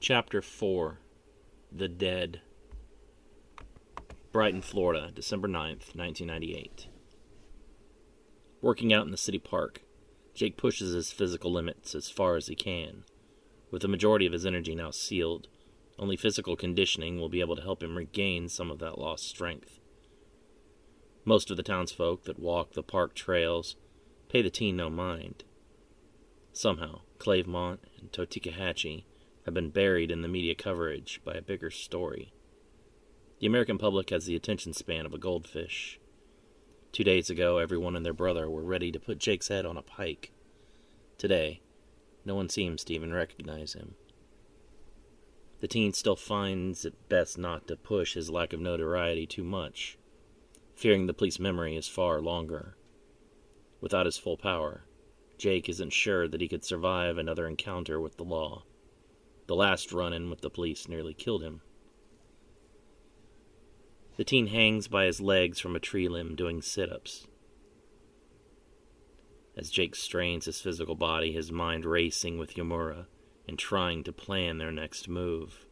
Chapter 4. The Dead. Brighton, Florida, December 9th, 1998. Working out in the city park, Jake pushes his physical limits as far as he can. With the majority of his energy now sealed, only physical conditioning will be able to help him regain some of that lost strength. Most of the townsfolk that walk the park trails pay the teen no mind. Somehow, Clavemont and Toticahatchee have been buried in the media coverage by a bigger story. The American public has the attention span of a goldfish. 2 days ago, everyone and their brother were ready to put Jake's head on a pike. Today, no one seems to even recognize him. The teen still finds it best not to push his lack of notoriety too much, fearing the police memory is far longer. Without his full power, Jake isn't sure that he could survive another encounter with the law. The last run-in with the police nearly killed him. The teen hangs by his legs from a tree limb doing sit-ups. As Jake strains his physical body, his mind racing with Yamura and trying to plan their next move.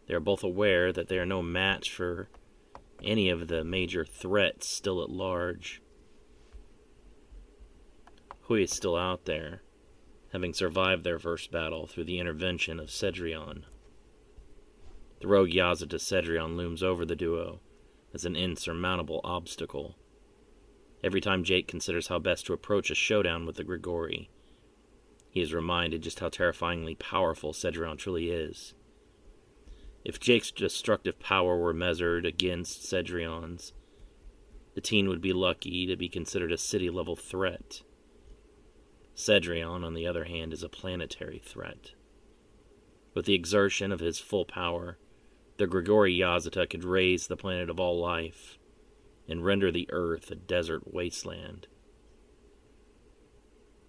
They are both aware that they are no match for any of the major threats still at large. Hui is still out there, having survived their first battle through the intervention of Cedrion. The rogue Yazata Cedrion looms over the duo as an insurmountable obstacle. Every time Jake considers how best to approach a showdown with the Grigori, he is reminded just how terrifyingly powerful Cedrion truly is. If Jake's destructive power were measured against Cedrion's, the teen would be lucky to be considered a city-level threat. Cedrion, on the other hand, is a planetary threat. With the exertion of his full power, the Grigori Yazata could raise the planet of all life and render the Earth a desert wasteland.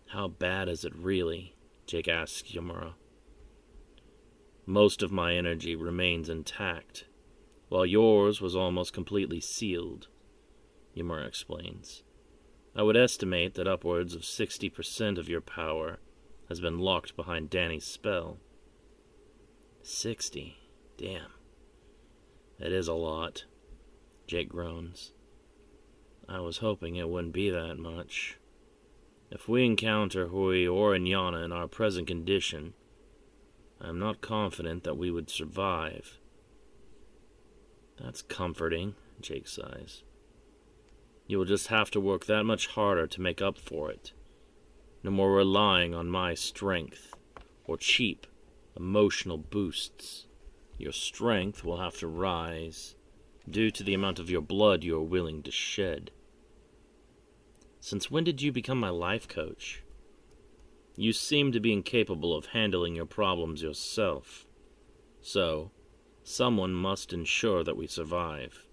How bad is it really? Jake asks Yamura. Most of my energy remains intact, while yours was almost completely sealed, Yamura explains. I would estimate that upwards of 60% of your power has been locked behind Danny's spell. 60? Damn. That is a lot, Jake groans. I was hoping it wouldn't be that much. If we encounter Hui or Inyana in our present condition, I am not confident that we would survive. That's comforting, Jake sighs. You will just have to work that much harder to make up for it. No more relying on my strength or cheap emotional boosts. Your strength will have to rise due to the amount of your blood you are willing to shed. Since when did you become my life coach? You seem to be incapable of handling your problems yourself. So, someone must ensure that we survive.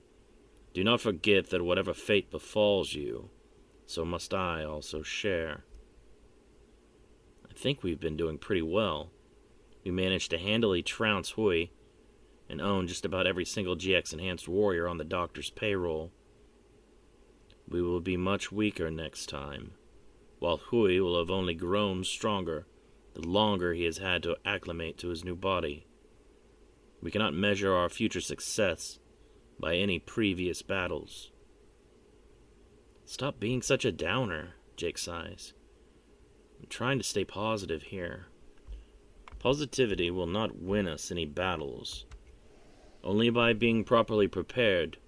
Do not forget that whatever fate befalls you, so must I also share. I think we've been doing pretty well. We managed to handily trounce Hui and own just about every single GX-enhanced warrior on the doctor's payroll. We will be much weaker next time, while Hui will have only grown stronger the longer he has had to acclimate to his new body. We cannot measure our future success by any previous battles. Stop being such a downer, Jake sighs. I'm trying to stay positive here. Positivity will not win us any battles. Only by being properly prepared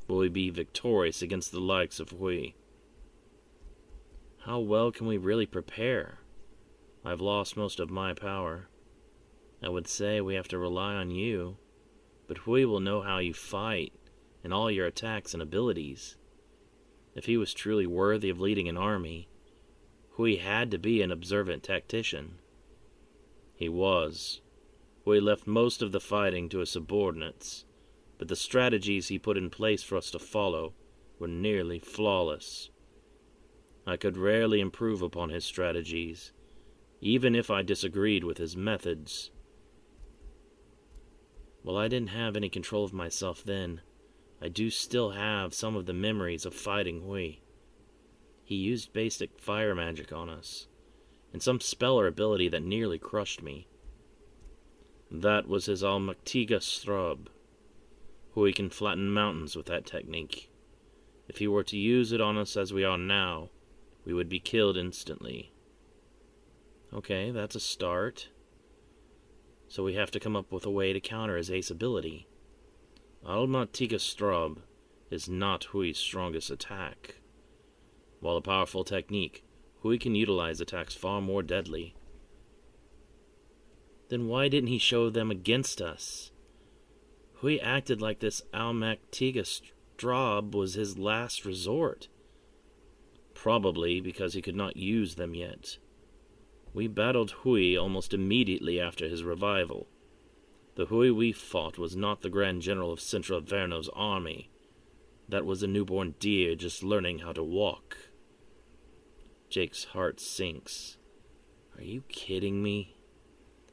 will we be victorious against the likes of Hui. How well can we really prepare? I've lost most of my power. I would say we have to rely on you, but Hui will know how you fight and all your attacks and abilities. If he was truly worthy of leading an army, Hui had to be an observant tactician. He was. Hui left most of the fighting to his subordinates, but the strategies he put in place for us to follow were nearly flawless. I could rarely improve upon his strategies, even if I disagreed with his methods. While I didn't have any control of myself then, I do still have some of the memories of fighting Hui. He used basic fire magic on us, and some spell or ability that nearly crushed me. That was his Almactiga Strub. Hui can flatten mountains with that technique. If he were to use it on us as we are now, we would be killed instantly. Okay, that's a start. So we have to come up with a way to counter his ace ability. Almactiga Strub is not Hui's strongest attack. While a powerful technique, Hui can utilize attacks far more deadly. Then why didn't he show them against us? Hui acted like this Almactiga Strub was his last resort. Probably because he could not use them yet. We battled Hui almost immediately after his revival. The Hui we fought was not the Grand General of Central Verno's army. That was a newborn deer just learning how to walk. Jake's heart sinks. Are you kidding me?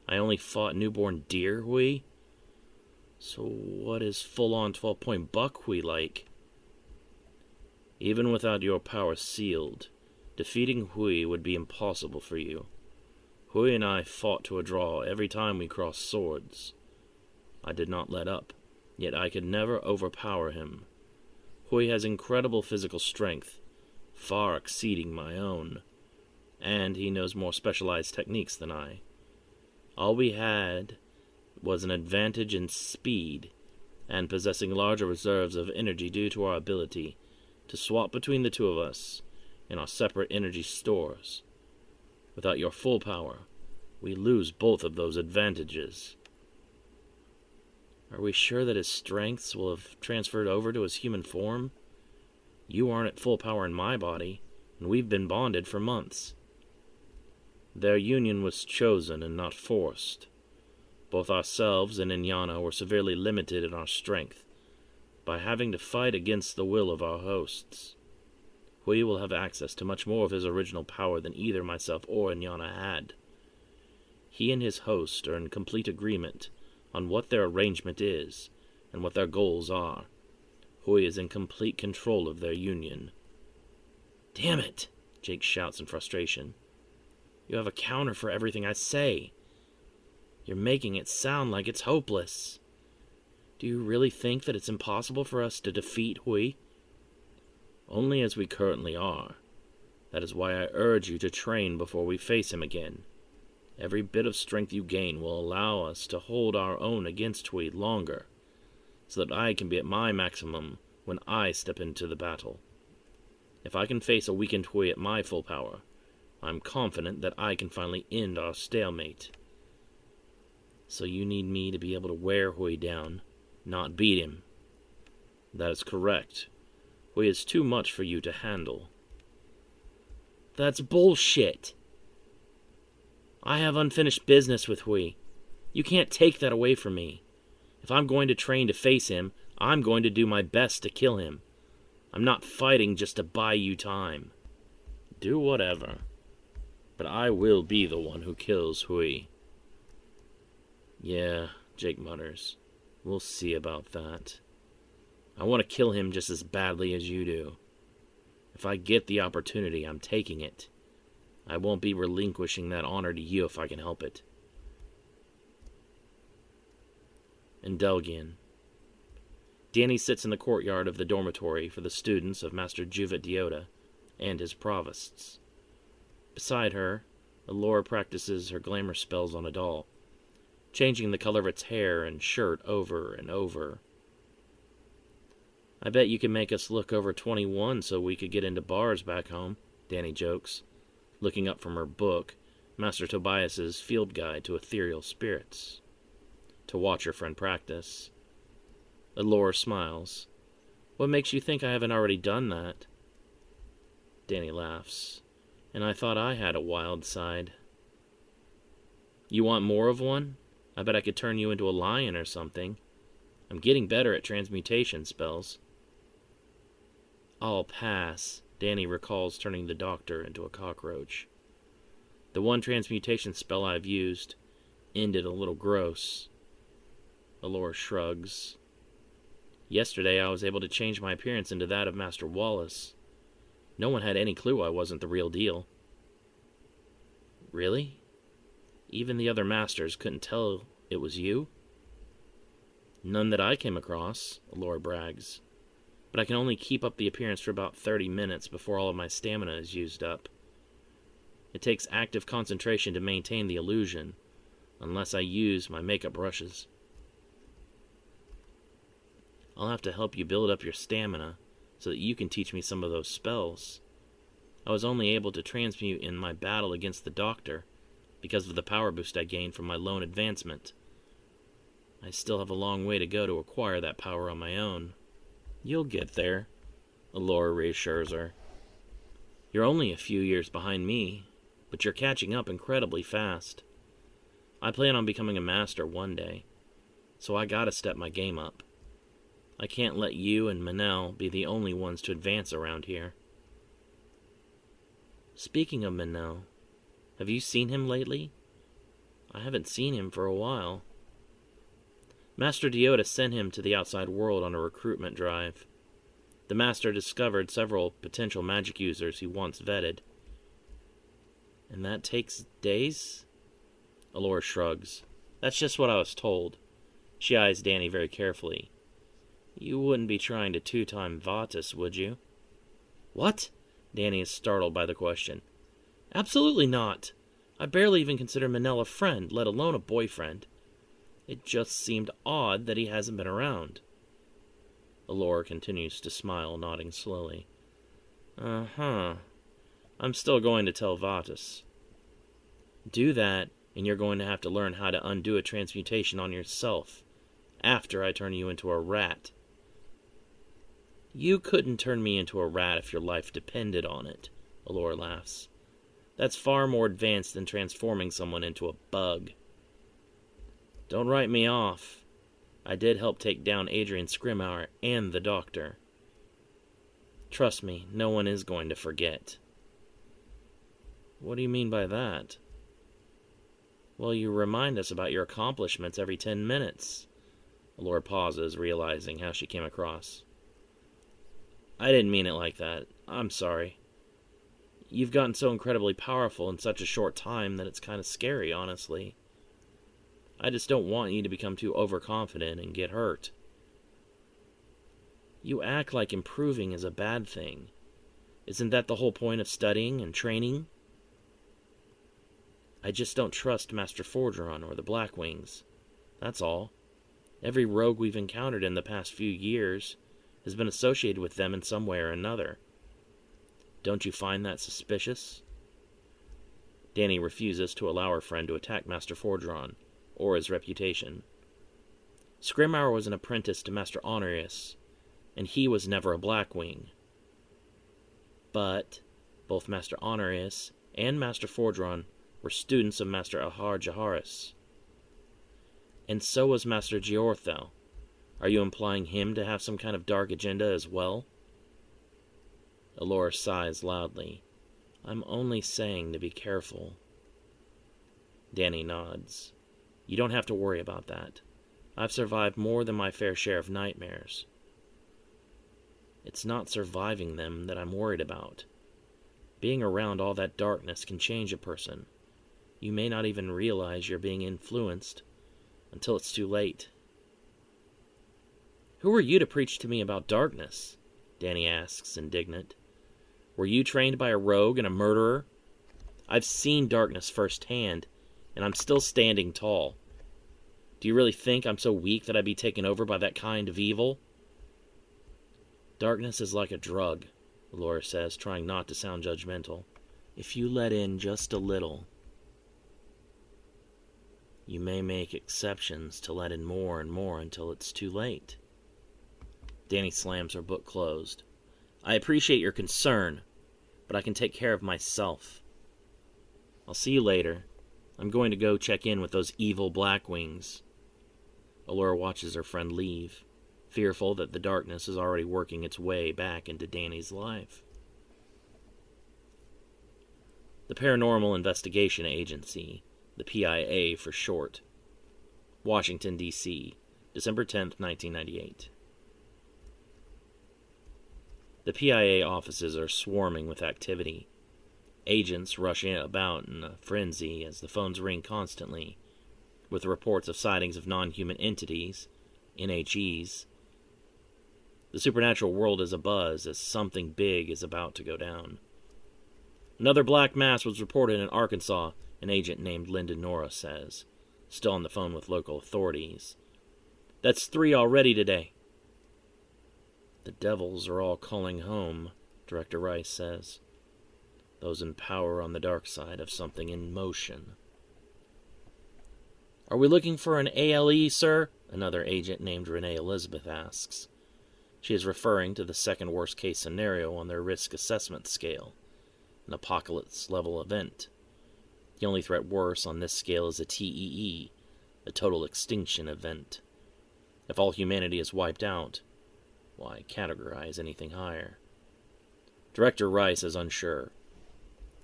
I only fought newborn deer Hui? So what is full-on 12-point buck Hui like? Even without your power sealed, defeating Hui would be impossible for you. Hui and I fought to a draw every time we crossed swords. I did not let up, yet I could never overpower him. Hui has incredible physical strength, far exceeding my own, and he knows more specialized techniques than I. All we had was an advantage in speed, and possessing larger reserves of energy due to our ability to swap between the two of us in our separate energy stores. Without your full power, we lose both of those advantages. Are we sure that his strengths will have transferred over to his human form? You aren't at full power in my body, and we've been bonded for months. Their union was chosen and not forced. Both ourselves and Inyana were severely limited in our strength by having to fight against the will of our hosts. Hui will have access to much more of his original power than either myself or Inyana had. He and his host are in complete agreement on what their arrangement is and what their goals are. Hui is in complete control of their union. Damn it, Jake shouts in frustration. You have a counter for everything I say. You're making it sound like it's hopeless. Do you really think that it's impossible for us to defeat Hui? Only as we currently are. That is why I urge you to train before we face him again. Every bit of strength you gain will allow us to hold our own against Hui longer, so that I can be at my maximum when I step into the battle. If I can face a weakened Hui at my full power, I'm confident that I can finally end our stalemate. So you need me to be able to wear Hui down, not beat him. That is correct. Hui is too much for you to handle. That's bullshit. I have unfinished business with Hui. You can't take that away from me. If I'm going to train to face him, I'm going to do my best to kill him. I'm not fighting just to buy you time. Do whatever. But I will be the one who kills Hui. Yeah, Jake mutters. We'll see about that. I want to kill him just as badly as you do. If I get the opportunity, I'm taking it. I won't be relinquishing that honor to you if I can help it. In Delgian. Danny sits in the courtyard of the dormitory for the students of Master Juvat Diota and his provosts. Beside her, Allura practices her glamour spells on a doll, changing the color of its hair and shirt over and over. I bet you can make us look over 21 so we could get into bars back home, Danny jokes, looking up from her book, Master Tobias's Field Guide to Ethereal Spirits, to watch her friend practice. Allura smiles. What makes you think I haven't already done that? Danny laughs. And I thought I had a wild side. You want more of one? I bet I could turn you into a lion or something. I'm getting better at transmutation spells. I'll pass. Danny recalls turning the doctor into a cockroach. The one transmutation spell I've used ended a little gross. Allura shrugs. Yesterday I was able to change my appearance into that of Master Wallace. No one had any clue I wasn't the real deal. Really? Even the other masters couldn't tell It was you? None that I came across, Allura brags. But I can only keep up the appearance for about 30 minutes before all of my stamina is used up. It takes active concentration to maintain the illusion, unless I use my makeup brushes. I'll have to help you build up your stamina so that you can teach me some of those spells. I was only able to transmute in my battle against the Doctor because of the power boost I gained from my lone advancement. I still have a long way to go to acquire that power on my own. You'll get there, Allura reassures her. You're only a few years behind me, but you're catching up incredibly fast. I plan on becoming a master one day, so I gotta step my game up. I can't let you and Manel be the only ones to advance around here. Speaking of Manel, have you seen him lately? I haven't seen him for a while. Master Doyle sent him to the outside world on a recruitment drive. The Master discovered several potential magic users he once vetted. And that takes days? Allura shrugs. That's just what I was told. She eyes Danny very carefully. You wouldn't be trying to two-time Vatus, would you? What? Danny is startled by the question. Absolutely not. I barely even consider Manel a friend, let alone a boyfriend. It just seemed odd that he hasn't been around. Allura continues to smile, nodding slowly. Uh-huh. I'm still going to tell Vatus. Do that, and you're going to have to learn how to undo a transmutation on yourself, after I turn you into a rat. You couldn't turn me into a rat if your life depended on it, Allura laughs. That's far more advanced than transforming someone into a bug. Don't write me off. I did help take down Adrian Scrimauer and the Doctor. Trust me, no one is going to forget. What do you mean by that? Well, you remind us about your accomplishments every 10 minutes. Allura pauses, realizing how she came across. I didn't mean it like that. I'm sorry. You've gotten so incredibly powerful in such a short time that it's kind of scary, honestly. I just don't want you to become too overconfident and get hurt. You act like improving is a bad thing. Isn't that the whole point of studying and training? I just don't trust Master Forgeron or the Blackwings. That's all. Every rogue we've encountered in the past few years has been associated with them in some way or another. Don't you find that suspicious? Danny refuses to allow her friend to attack Master Forgeron, or his reputation. Scrimauer was an apprentice to Master Honorius, and he was never a Blackwing. But both Master Honorius and Master Forgeron were students of Master Ahar Jaharis. And so was Master Giortho. Are you implying him to have some kind of dark agenda as well? Allura sighs loudly. I'm only saying to be careful. Danny nods. You don't have to worry about that. I've survived more than my fair share of nightmares. It's not surviving them that I'm worried about. Being around all that darkness can change a person. You may not even realize you're being influenced until it's too late. Who are you to preach to me about darkness? Danny asks, indignant. Were you trained by a rogue and a murderer? I've seen darkness firsthand, and I'm still standing tall. Do you really think I'm so weak that I'd be taken over by that kind of evil? Darkness is like a drug, Allura says, trying not to sound judgmental. If you let in just a little, you may make exceptions to let in more and more until it's too late. Danny slams her book closed. I appreciate your concern, but I can take care of myself. I'll see you later. I'm going to go check in with those evil Blackwings. Allura watches her friend leave, fearful that the darkness is already working its way back into Danny's life. The Paranormal Investigation Agency, the PIA for short. Washington, D.C., December 10th, 1998. The PIA offices are swarming with activity. Agents rushing about in a frenzy as the phones ring constantly, with reports of sightings of non-human entities, NHEs. The supernatural world is abuzz as something big is about to go down. Another black mass was reported in Arkansas, an agent named Linda Nora says, still on the phone with local authorities. That's 3 already today. The devils are all calling home, Director Rice says. Those in power on the dark side have something in motion. Are we looking for an ALE, sir? Another agent named Renee Elizabeth asks. She is referring to the second worst case scenario on their risk assessment scale, an apocalypse-level event. The only threat worse on this scale is a TEE, a total extinction event. If all humanity is wiped out, why categorize anything higher? Director Rice is unsure.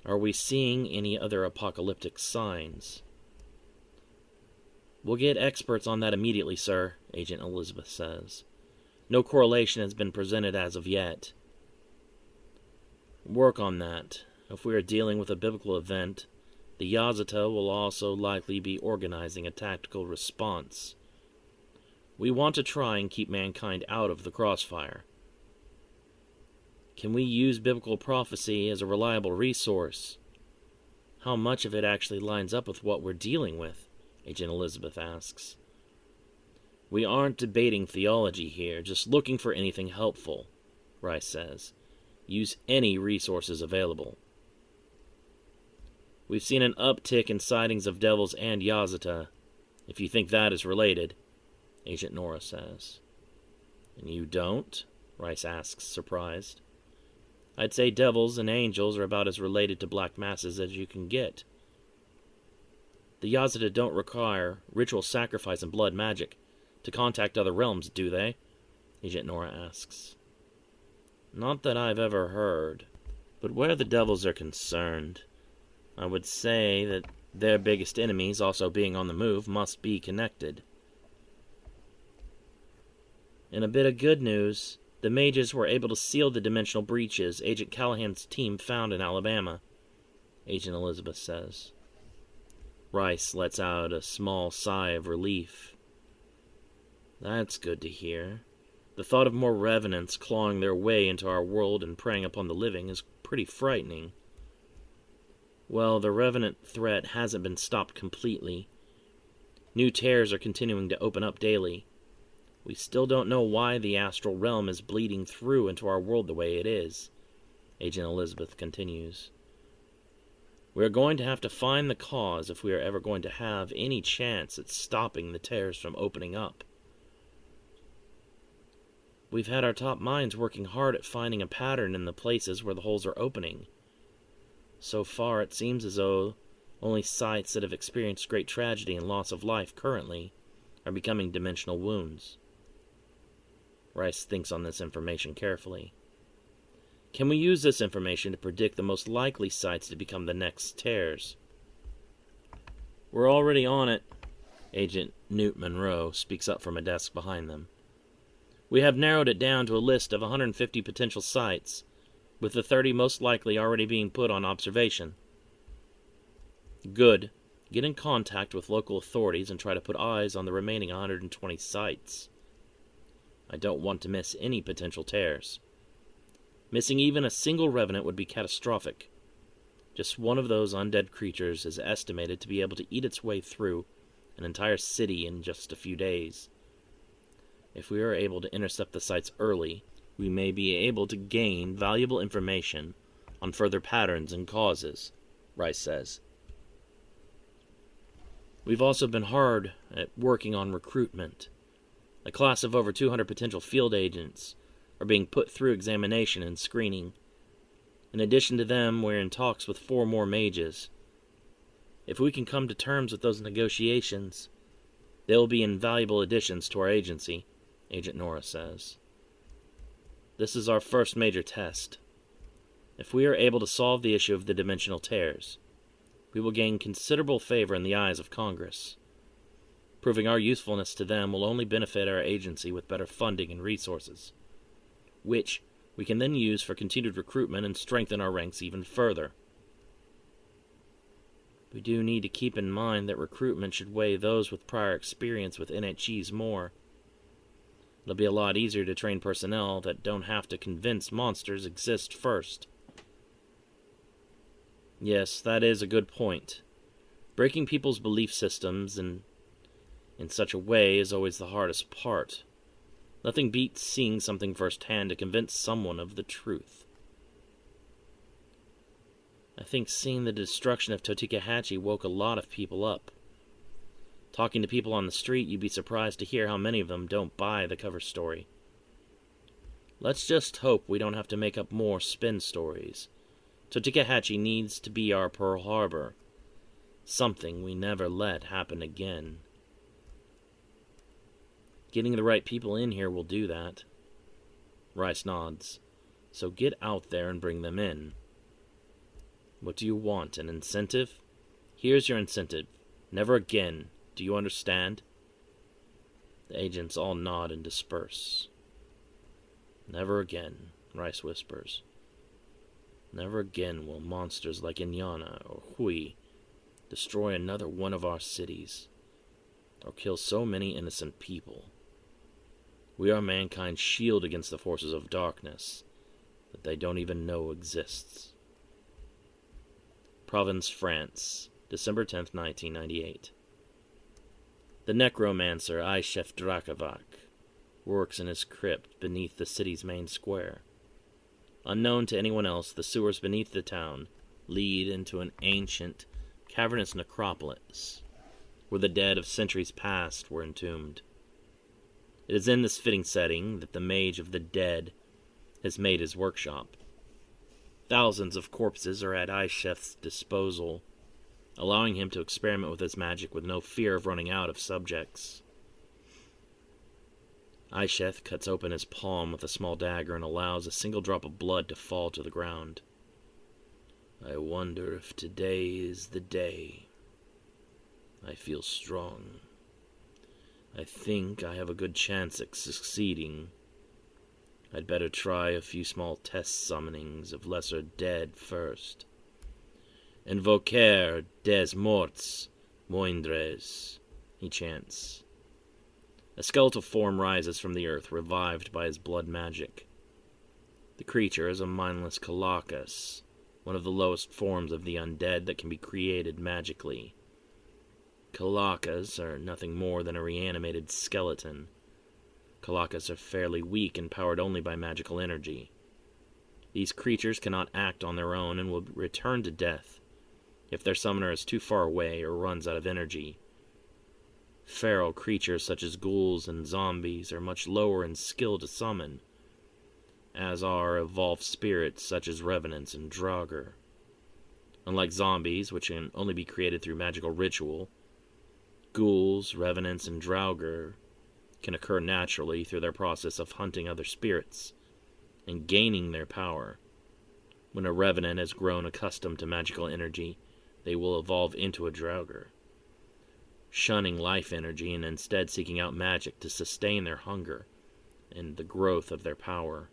Are we seeing any other apocalyptic signs? We'll get experts on that immediately, sir, Agent Elizabeth says. No correlation has been presented as of yet. Work on that. If we are dealing with a biblical event, the Yazata will also likely be organizing a tactical response. We want to try and keep mankind out of the crossfire. Can we use biblical prophecy as a reliable resource? How much of it actually lines up with what we're dealing with? Agent Elizabeth asks. We aren't debating theology here, just looking for anything helpful, Rice says. Use any resources available. We've seen an uptick in sightings of devils and Yazata, if you think that is related, Agent Nora says. And you don't? Rice asks, surprised. I'd say devils and angels are about as related to black masses as you can get. The Yazata don't require ritual sacrifice and blood magic to contact other realms, do they? Agent Nora asks. Not that I've ever heard. But where the devils are concerned, I would say that their biggest enemies also being on the move must be connected. In a bit of good news, the mages were able to seal the dimensional breaches Agent Callahan's team found in Alabama, Agent Elizabeth says. Rice lets out a small sigh of relief. That's good to hear. The thought of more revenants clawing their way into our world and preying upon the living is pretty frightening. Well, the revenant threat hasn't been stopped completely. New tears are continuing to open up daily. We still don't know why the astral realm is bleeding through into our world the way it is, Agent Elizabeth continues. We are going to have to find the cause if we are ever going to have any chance at stopping the tears from opening up. We've had our top minds working hard at finding a pattern in the places where the holes are opening. So far, it seems as though only sites that have experienced great tragedy and loss of life currently are becoming dimensional wounds. Rice thinks on this information carefully. Can we use this information to predict the most likely sites to become the next tears? We're already on it, Agent Newt Monroe speaks up from a desk behind them. We have narrowed it down to a list of 150 potential sites, with the 30 most likely already being put on observation. Good. Get in contact with local authorities and try to put eyes on the remaining 120 sites. I don't want to miss any potential tears. Missing even a single revenant would be catastrophic. Just one of those undead creatures is estimated to be able to eat its way through an entire city in just a few days. If we are able to intercept the sites early, we may be able to gain valuable information on further patterns and causes, Rice says. We've also been hard at working on recruitment. A class of over 200 potential field agents are being put through examination and screening. In addition to them, we're in talks with 4 more mages. If we can come to terms with those negotiations, they will be invaluable additions to our agency, Agent Nora says. This is our first major test. If we are able to solve the issue of the dimensional tears, we will gain considerable favor in the eyes of Congress. Proving our usefulness to them will only benefit our agency with better funding and resources, which we can then use for continued recruitment and strengthen our ranks even further. We do need to keep in mind that recruitment should weigh those with prior experience with NHEs more. It'll be a lot easier to train personnel that don't have to convince monsters exist first. Yes, that is a good point. Breaking people's belief systems in such a way is always the hardest part. Nothing beats seeing something firsthand to convince someone of the truth. I think seeing the destruction of Totikahachi woke a lot of people up. Talking to people on the street, you'd be surprised to hear how many of them don't buy the cover story. Let's just hope we don't have to make up more spin stories. Totikahachi needs to be our Pearl Harbor. Something we never let happen again. Getting the right people in here will do that. Rice nods. So get out there and bring them in. What do you want, an incentive? Here's your incentive. Never again. Do you understand? The agents all nod and disperse. Never again, Rice whispers. Never again will monsters like Inyana or Hui destroy another one of our cities, or kill so many innocent people. We are mankind's shield against the forces of darkness that they don't even know exists. Provence, France, December 10th, 1998. The necromancer Ishef Drakovac works in his crypt beneath the city's main square. Unknown to anyone else, the sewers beneath the town lead into an ancient, cavernous necropolis, where the dead of centuries past were entombed. It is in this fitting setting that the Mage of the Dead has made his workshop. Thousands of corpses are at Ishef's disposal, allowing him to experiment with his magic with no fear of running out of subjects. Ishef cuts open his palm with a small dagger and allows a single drop of blood to fall to the ground. I wonder if today is the day. I feel strong. I think I have a good chance at succeeding. I'd better try a few small test summonings of lesser dead first. Invocar des morts moindres, he chants. A skeletal form rises from the earth, revived by his blood magic. The creature is a mindless Kalakas, one of the lowest forms of the undead that can be created magically. Kalakas are nothing more than a reanimated skeleton. Kalakas are fairly weak and powered only by magical energy. These creatures cannot act on their own and will return to death if their summoner is too far away or runs out of energy. Feral creatures such as ghouls and zombies are much lower in skill to summon, as are evolved spirits such as revenants and draugr. Unlike zombies, which can only be created through magical ritual, ghouls, revenants, and draugr can occur naturally through their process of hunting other spirits and gaining their power. When a revenant has grown accustomed to magical energy, they will evolve into a draugr, shunning life energy and instead seeking out magic to sustain their hunger and the growth of their power.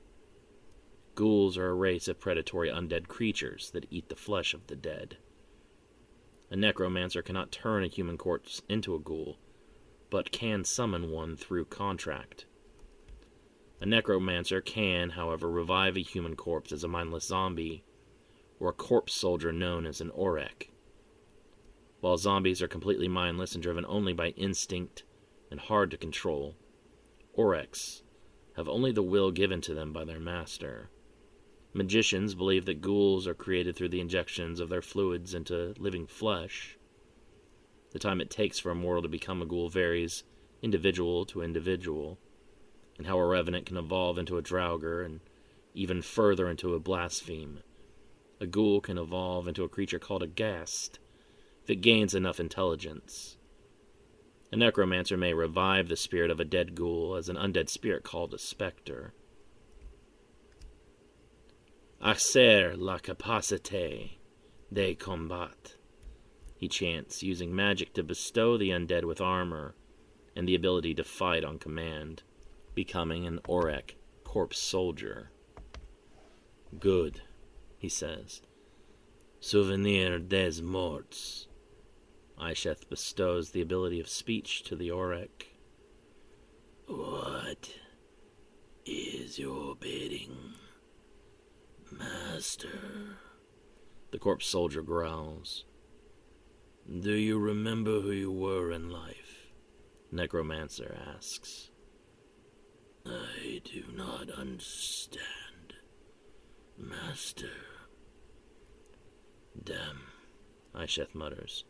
Ghouls are a race of predatory undead creatures that eat the flesh of the dead. A necromancer cannot turn a human corpse into a ghoul, but can summon one through contract. A necromancer can, however, revive a human corpse as a mindless zombie, or a corpse soldier known as an orek. While zombies are completely mindless and driven only by instinct and hard to control, oreks have only the will given to them by their master. Magicians believe that ghouls are created through the injections of their fluids into living flesh. The time it takes for a mortal to become a ghoul varies individual to individual, and how a revenant can evolve into a draugr and even further into a blaspheme. A ghoul can evolve into a creature called a ghast if it gains enough intelligence. A necromancer may revive the spirit of a dead ghoul as an undead spirit called a specter. Accer la capacité de combat, he chants, using magic to bestow the undead with armor and the ability to fight on command, becoming an orek corpse soldier. Good, he says. Souvenir des morts. Isheth bestows the ability of speech to the Auric. What is your bidding, Master? The corpse soldier growls. Do you remember who you were in life? Necromancer asks. I do not understand, Master. Damn, Isheth mutters.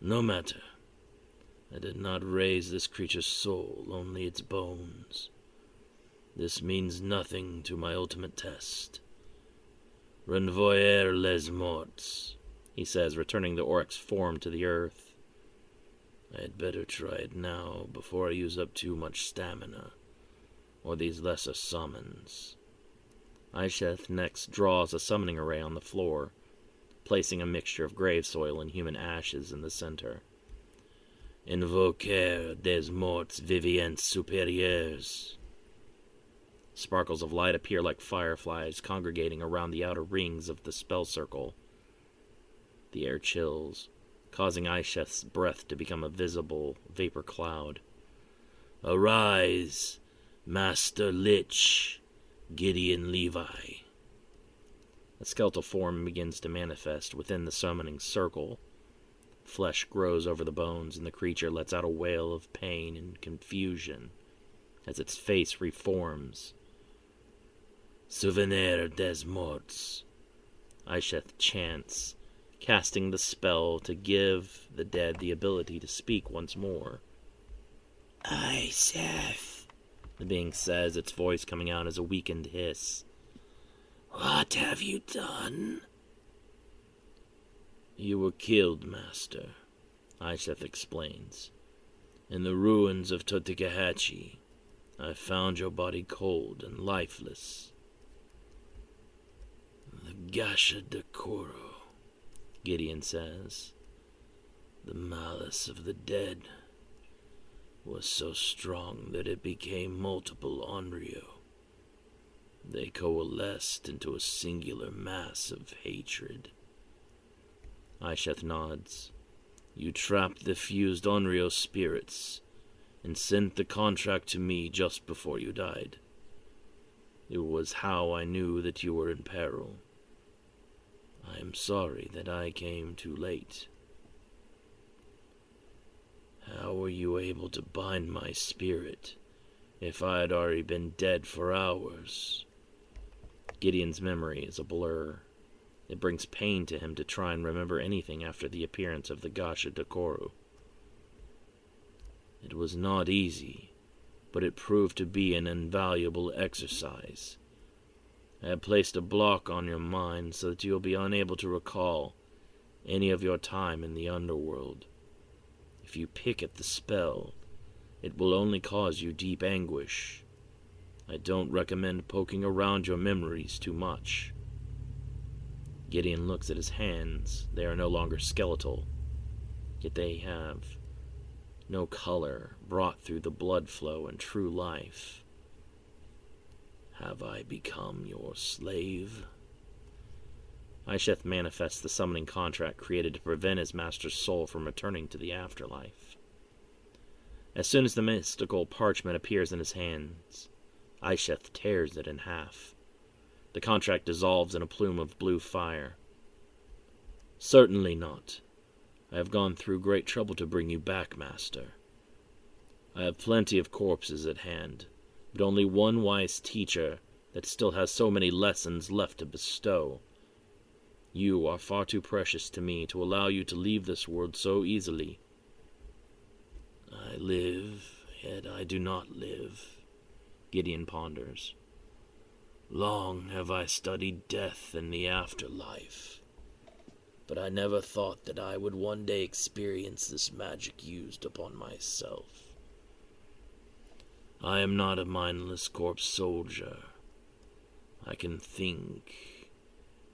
No matter. I did not raise this creature's soul, only its bones. This means nothing to my ultimate test. Renvoyer les morts, he says, returning the Auric's form to the earth. I had better try it now before I use up too much stamina, or these lesser summons. Isheth next draws a summoning array on the floor, placing a mixture of grave soil and human ashes in the center. Invoquer des morts vivants supérieurs. Sparkles of light appear like fireflies congregating around the outer rings of the spell circle. The air chills, causing Isheth's breath to become a visible vapor cloud. Arise, Master Lich, Gideon Levi. A skeletal form begins to manifest within the summoning circle. Flesh grows over the bones, and the creature lets out a wail of pain and confusion as its face reforms. Souvenir des morts, Isheth chants, casting the spell to give the dead the ability to speak once more. Isheth, the being says, its voice coming out as a weakened hiss. What have you done? You were killed, Master, Isheth explains. In the ruins of Totikahachi, I found your body cold and lifeless. The Gasha Dekoro, Gideon says. The malice of the dead was so strong that it became multiple Onryo. They coalesced into a singular mass of hatred. Isheth nods. You trapped the fused Onryo spirits and sent the contract to me just before you died. It was how I knew that you were in peril. I am sorry that I came too late. How were you able to bind my spirit if I had already been dead for hours? Gideon's memory is a blur. It brings pain to him to try and remember anything after the appearance of the Gasha Dekoru. It was not easy, but it proved to be an invaluable exercise. I have placed a block on your mind so that you will be unable to recall any of your time in the underworld. If you pick at the spell, it will only cause you deep anguish. I don't recommend poking around your memories too much. Gideon looks at his hands. They are no longer skeletal, yet they have no color brought through the blood flow and true life. Have I become your slave? Isheth manifests the summoning contract created to prevent his master's soul from returning to the afterlife. As soon as the mystical parchment appears in his hands, Isheth tears it in half. The contract dissolves in a plume of blue fire. Certainly not. I have gone through great trouble to bring you back, Master. I have plenty of corpses at hand, but only one wise teacher that still has so many lessons left to bestow. You are far too precious to me to allow you to leave this world so easily. I live, yet I do not live, Gideon ponders. Long have I studied death and the afterlife, but I never thought that I would one day experience this magic used upon myself. I am not a mindless corpse soldier. I can think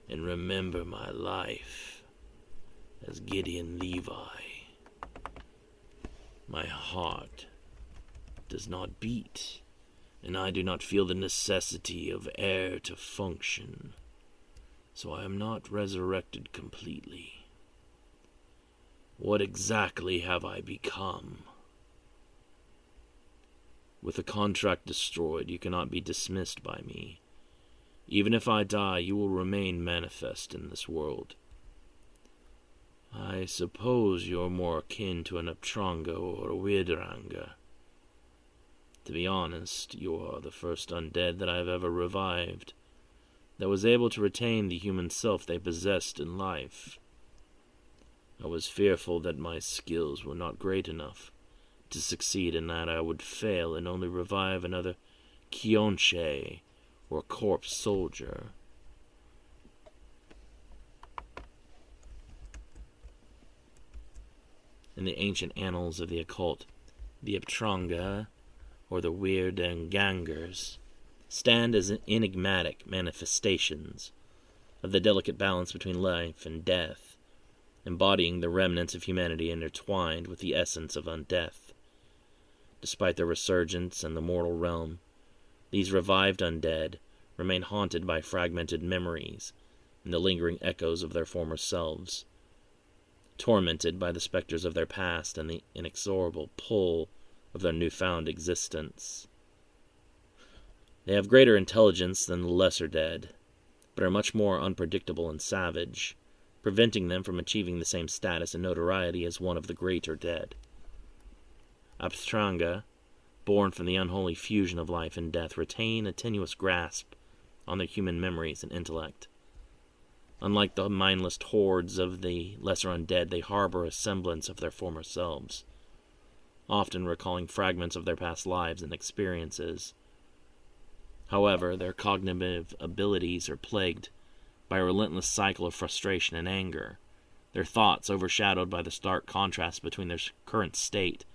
and remember my life as Gideon Levi. My heart does not beat, and I do not feel the necessity of air to function, so I am not resurrected completely. What exactly have I become? With the contract destroyed, you cannot be dismissed by me. Even if I die, you will remain manifest in this world. I suppose you're more akin to an Uptronga or a Wirdranga. To be honest, you are the first undead that I have ever revived, that was able to retain the human self they possessed in life. I was fearful that my skills were not great enough to succeed, and that I would fail and only revive another Kionche or corpse soldier. In the ancient annals of the occult, the Uptronga, or the Weirdangangers, stand as enigmatic manifestations of the delicate balance between life and death, embodying the remnants of humanity intertwined with the essence of undeath. Despite their resurgence in the mortal realm, these revived undead remain haunted by fragmented memories and the lingering echoes of their former selves, tormented by the specters of their past and the inexorable pull of their newfound existence. They have greater intelligence than the lesser dead, but are much more unpredictable and savage, preventing them from achieving the same status and notoriety as one of the greater dead. Uptronga, born from the unholy fusion of life and death, retain a tenuous grasp on their human memories and intellect. Unlike the mindless hordes of the lesser undead, they harbor a semblance of their former selves, often recalling fragments of their past lives and experiences. However, their cognitive abilities are plagued by a relentless cycle of frustration and anger, their thoughts overshadowed by the stark contrast between their current state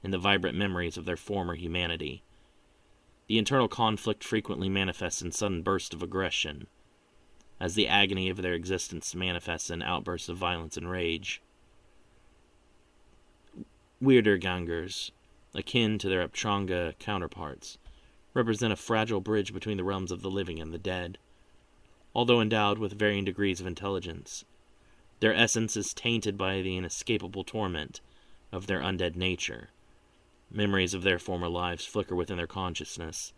and the vibrant memories of their former humanity. The internal conflict frequently manifests in sudden bursts of aggression, as the agony of their existence manifests in outbursts of violence and rage. Weirdangangers, akin to their Uptronga counterparts, represent a fragile bridge between the realms of the living and the dead. Although endowed with varying degrees of intelligence, their essence is tainted by the inescapable torment of their undead nature. Memories of their former lives flicker within their consciousness,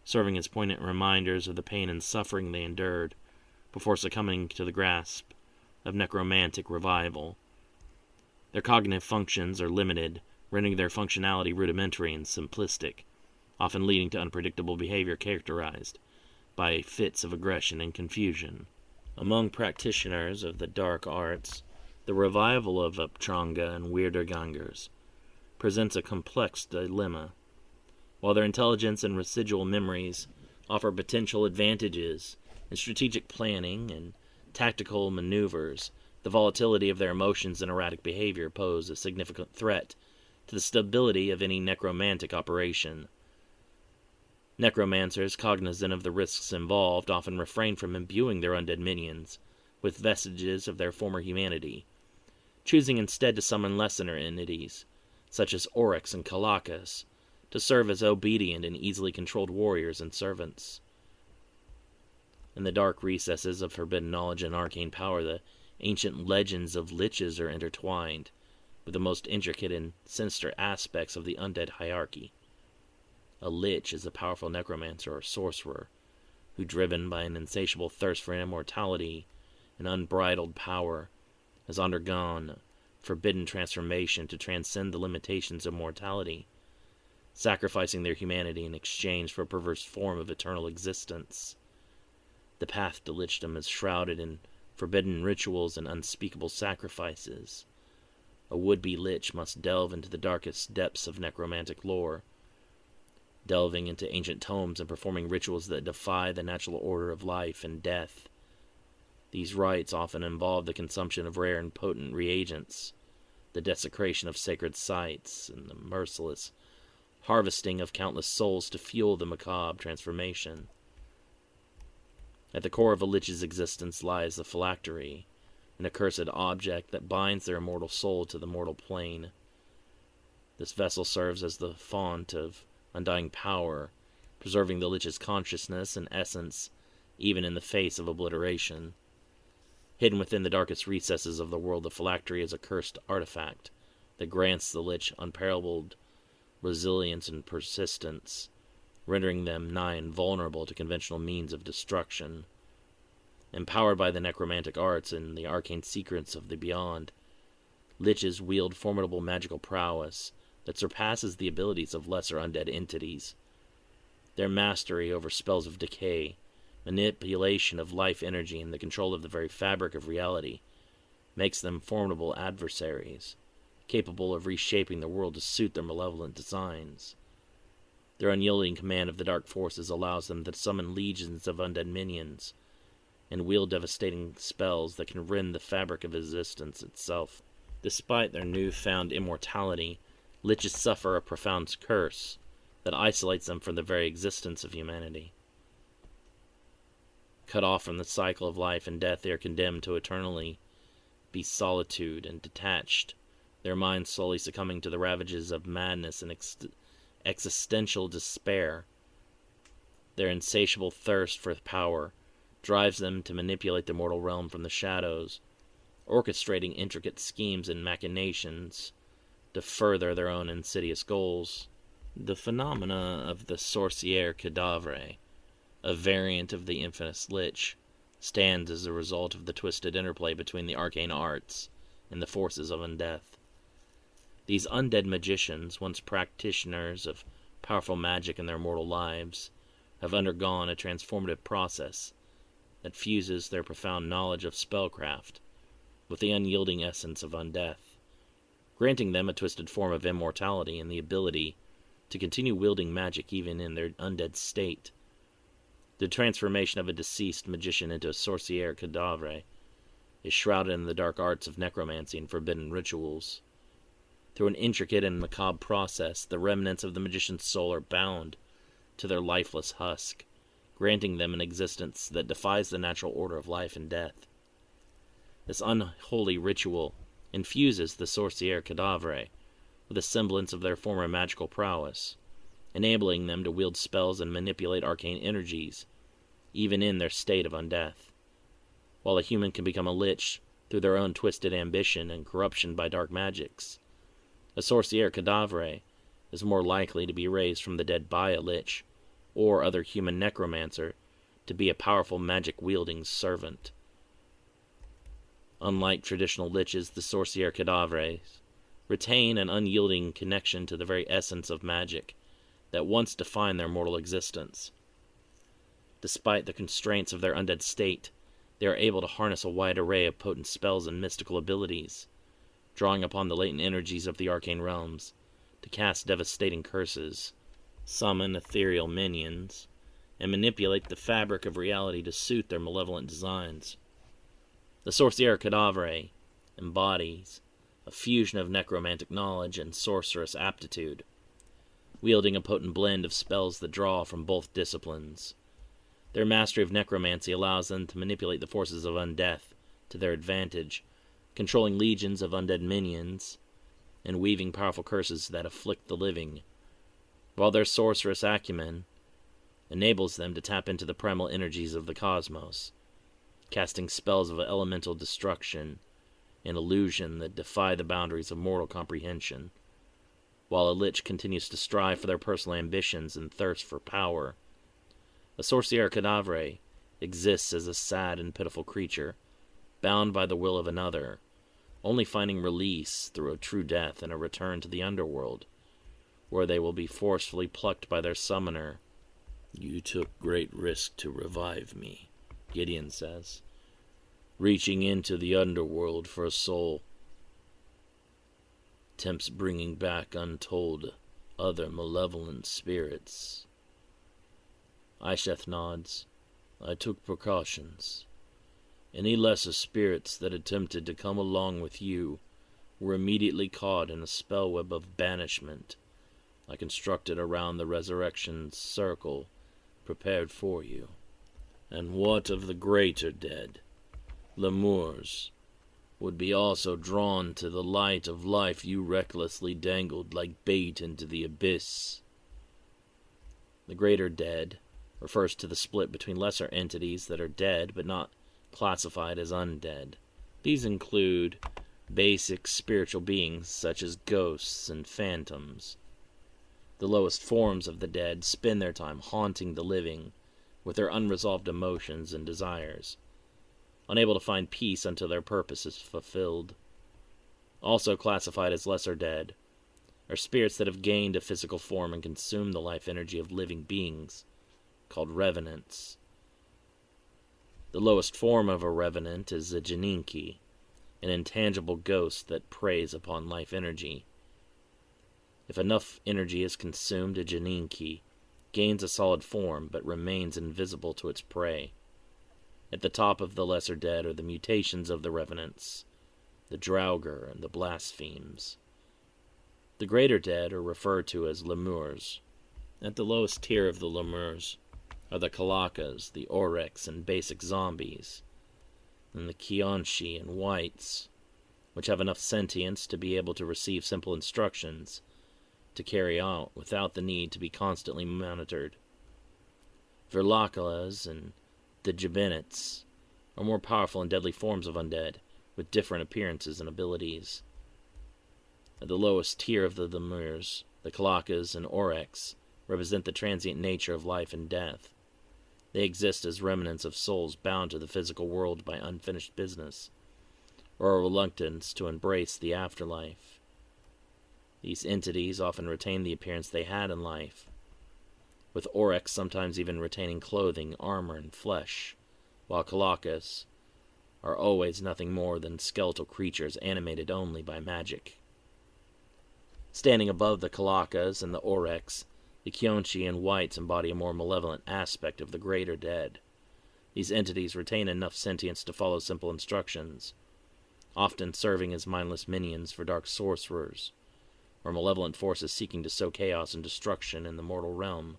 serving as poignant reminders of the pain and suffering they endured before succumbing to the grasp of necromantic revival. Their cognitive functions are limited, rendering their functionality rudimentary and simplistic, often leading to unpredictable behavior characterized by fits of aggression and confusion. Among practitioners of the dark arts, the revival of Uptronga and Weirdangangers presents a complex dilemma. While their intelligence and residual memories offer potential advantages in strategic planning and tactical maneuvers, the volatility of their emotions and erratic behavior pose a significant threat to the stability of any necromantic operation. Necromancers, cognizant of the risks involved, often refrain from imbuing their undead minions with vestiges of their former humanity, choosing instead to summon lesser entities, such as Oryx and Kalakas, to serve as obedient and easily controlled warriors and servants. In the dark recesses of forbidden knowledge and arcane power, the ancient legends of liches are intertwined with the most intricate and sinister aspects of the undead hierarchy. A lich is a powerful necromancer or sorcerer who, driven by an insatiable thirst for immortality and unbridled power, has undergone forbidden transformation to transcend the limitations of mortality, sacrificing their humanity in exchange for a perverse form of eternal existence. The path to lichdom is shrouded in forbidden rituals and unspeakable sacrifices. A would-be lich must delve into the darkest depths of necromantic lore, delving into ancient tomes and performing rituals that defy the natural order of life and death. These rites often involve the consumption of rare and potent reagents, the desecration of sacred sites, and the merciless harvesting of countless souls to fuel the macabre transformation. At the core of a lich's existence lies the phylactery, an accursed object that binds their immortal soul to the mortal plane. This vessel serves as the font of undying power, preserving the lich's consciousness and essence even in the face of obliteration. Hidden within the darkest recesses of the world, the phylactery is a cursed artifact that grants the Lich unparalleled resilience and persistence, rendering them nigh invulnerable to conventional means of destruction. Empowered by the necromantic arts and the arcane secrets of the beyond, Liches wield formidable magical prowess that surpasses the abilities of lesser undead entities. Their mastery over spells of decay, manipulation of life energy, and the control of the very fabric of reality makes them formidable adversaries, capable of reshaping the world to suit their malevolent designs. Their unyielding command of the dark forces allows them to summon legions of undead minions and wield devastating spells that can rend the fabric of existence itself. Despite their newfound immortality, Liches suffer a profound curse that isolates them from the very existence of humanity. Cut off from the cycle of life and death, they are condemned to eternally be solitude and detached, their minds slowly succumbing to the ravages of madness and existential despair. Their insatiable thirst for power drives them to manipulate the mortal realm from the shadows, orchestrating intricate schemes and machinations to further their own insidious goals. The phenomena of the Sorcière Cadavre, a variant of the infamous Lich, stands as a result of the twisted interplay between the arcane arts and the forces of undeath. These undead magicians, once practitioners of powerful magic in their mortal lives, have undergone a transformative process that fuses their profound knowledge of spellcraft with the unyielding essence of undeath, granting them a twisted form of immortality and the ability to continue wielding magic even in their undead state. The transformation of a deceased magician into a Sorcière Cadavre is shrouded in the dark arts of necromancy and forbidden rituals. Through an intricate and macabre process, the remnants of the magician's soul are bound to their lifeless husk, granting them an existence that defies the natural order of life and death. This unholy ritual infuses the Sorcière Cadavre with a semblance of their former magical prowess, enabling them to wield spells and manipulate arcane energies, even in their state of undeath. While a human can become a lich through their own twisted ambition and corruption by dark magics, a Sorcière Cadavre is more likely to be raised from the dead by a lich or other human necromancer to be a powerful magic-wielding servant. Unlike traditional liches, the Sorcière Cadavres retain an unyielding connection to the very essence of magic that once defined their mortal existence. Despite the constraints of their undead state, they are able to harness a wide array of potent spells and mystical abilities, drawing upon the latent energies of the arcane realms to cast devastating curses, summon ethereal minions, and manipulate the fabric of reality to suit their malevolent designs. The Sorcière Cadavre embodies a fusion of necromantic knowledge and sorcerous aptitude, wielding a potent blend of spells that draw from both disciplines. Their mastery of necromancy allows them to manipulate the forces of undeath to their advantage, controlling legions of undead minions and weaving powerful curses that afflict the living, while their sorcerous acumen enables them to tap into the primal energies of the cosmos, casting spells of elemental destruction and illusion that defy the boundaries of mortal comprehension. While a lich continues to strive for their personal ambitions and thirst for power, a Sorcière Cadavre exists as a sad and pitiful creature, bound by the will of another, only finding release through a true death and a return to the underworld, where they will be forcefully plucked by their summoner. "You took great risk to revive me," Gideon says, "reaching into the underworld for a soul. Attempts bringing back untold other malevolent spirits." Isheth nods. "I took precautions. Any lesser spirits that attempted to come along with you were immediately caught in a spell web of banishment I constructed around the resurrection circle prepared for you. And what of the greater dead, Lemurs, would be also drawn to the light of life you recklessly dangled like bait into the abyss?" The greater dead refers to the split between lesser entities that are dead but not classified as undead. These include basic spiritual beings such as ghosts and phantoms. The lowest forms of the dead spend their time haunting the living with their unresolved emotions and desires, unable to find peace until their purpose is fulfilled. Also classified as lesser dead are spirits that have gained a physical form and consume the life energy of living beings, called revenants. The lowest form of a revenant is a Janinki, an intangible ghost that preys upon life energy. If enough energy is consumed, a Janinki gains a solid form but remains invisible to its prey. At the top of the lesser dead are the mutations of the revenants, the Draugr and the blasphemes. The greater dead are referred to as lemurs. At the lowest tier of the lemurs are the Kalakas, the Oryx, and basic zombies, and the Kionshi and Whites, which have enough sentience to be able to receive simple instructions to carry out without the need to be constantly monitored. Verlakalas and the Jibinets are more powerful and deadly forms of undead, with different appearances and abilities. At the lowest tier of the lemurs, the Kalakas and Oryx represent the transient nature of life and death. They exist as remnants of souls bound to the physical world by unfinished business, or a reluctance to embrace the afterlife. These entities often retain the appearance they had in life, with Oryx sometimes even retaining clothing, armor, and flesh, while Kalakas are always nothing more than skeletal creatures animated only by magic. Standing above the Kalakas and the Oryx, the Kionshi and Whites embody a more malevolent aspect of the greater dead. These entities retain enough sentience to follow simple instructions, often serving as mindless minions for dark sorcerers, or malevolent forces seeking to sow chaos and destruction in the mortal realm.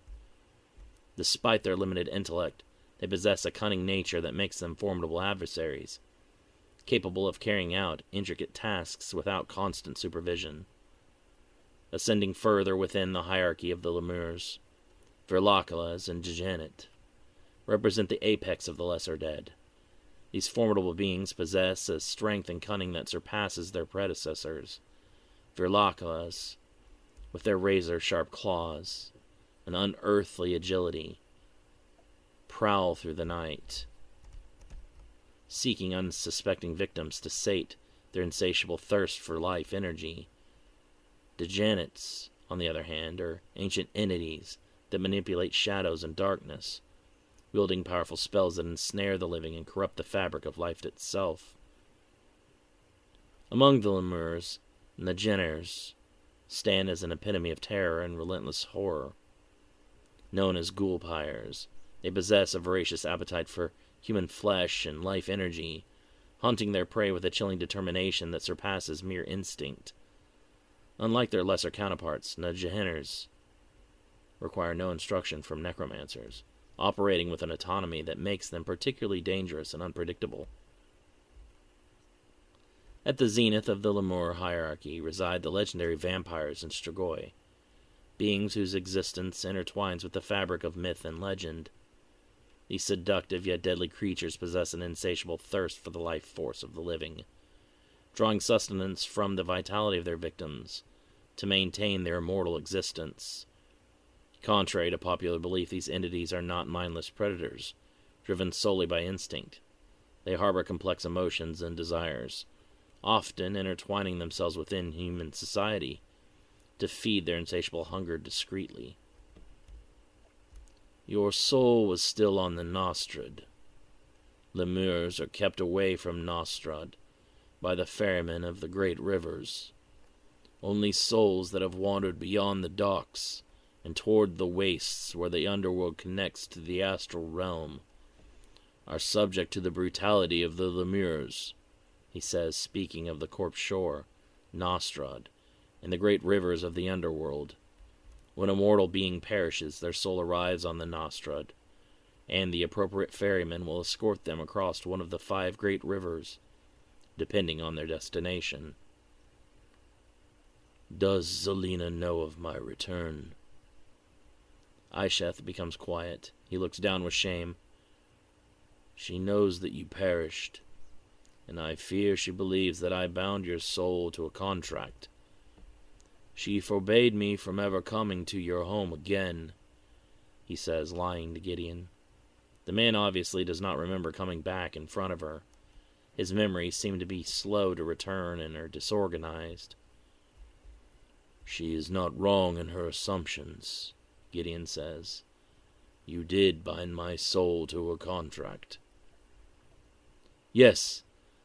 Despite their limited intellect, they possess a cunning nature that makes them formidable adversaries, capable of carrying out intricate tasks without constant supervision. Ascending further within the hierarchy of the lemurs, Verlakalas and Djenet represent the apex of the lesser dead. These formidable beings possess a strength and cunning that surpasses their predecessors. Verlakalas, with their razor-sharp claws and unearthly agility, prowl through the night, seeking unsuspecting victims to sate their insatiable thirst for life energy. Djenets, on the other hand, are ancient entities that manipulate shadows and darkness, wielding powerful spells that ensnare the living and corrupt the fabric of life itself. Among the lemurs, the Djeners stand as an epitome of terror and relentless horror. Known as ghoul-pyres, they possess a voracious appetite for human flesh and life energy, hunting their prey with a chilling determination that surpasses mere instinct. Unlike their lesser counterparts, Djeners require no instruction from necromancers, operating with an autonomy that makes them particularly dangerous and unpredictable. At the zenith of the lemur hierarchy reside the legendary vampires and Strigoi, beings whose existence intertwines with the fabric of myth and legend. These seductive yet deadly creatures possess an insatiable thirst for the life force of the living, drawing sustenance from the vitality of their victims to maintain their immortal existence. Contrary to popular belief, these entities are not mindless predators, driven solely by instinct. They harbor complex emotions and desires, often intertwining themselves within human society to feed their insatiable hunger discreetly. Your soul was still on the Nostrad. Lemurs are kept away from Nostrad by the ferrymen of the great rivers. Only souls that have wandered beyond the docks and toward the wastes where the underworld connects to the astral realm are subject to the brutality of the lemurs, he says, speaking of the corpse shore, Nostrad, and the great rivers of the underworld. When a mortal being perishes, their soul arrives on the Nostrad, and the appropriate ferryman will escort them across one of the 5 great rivers, depending on their destination. Does Zelina know of my return? Isheth becomes quiet. He looks down with shame. She knows that you perished, and I fear she believes that I bound your soul to a contract. She forbade me from ever coming to your home again," he says, lying to Gideon. The man obviously does not remember coming back in front of her. His memories seem to be slow to return and are disorganized. "She is not wrong in her assumptions," Gideon says. "You did bind my soul to a contract." "Yes,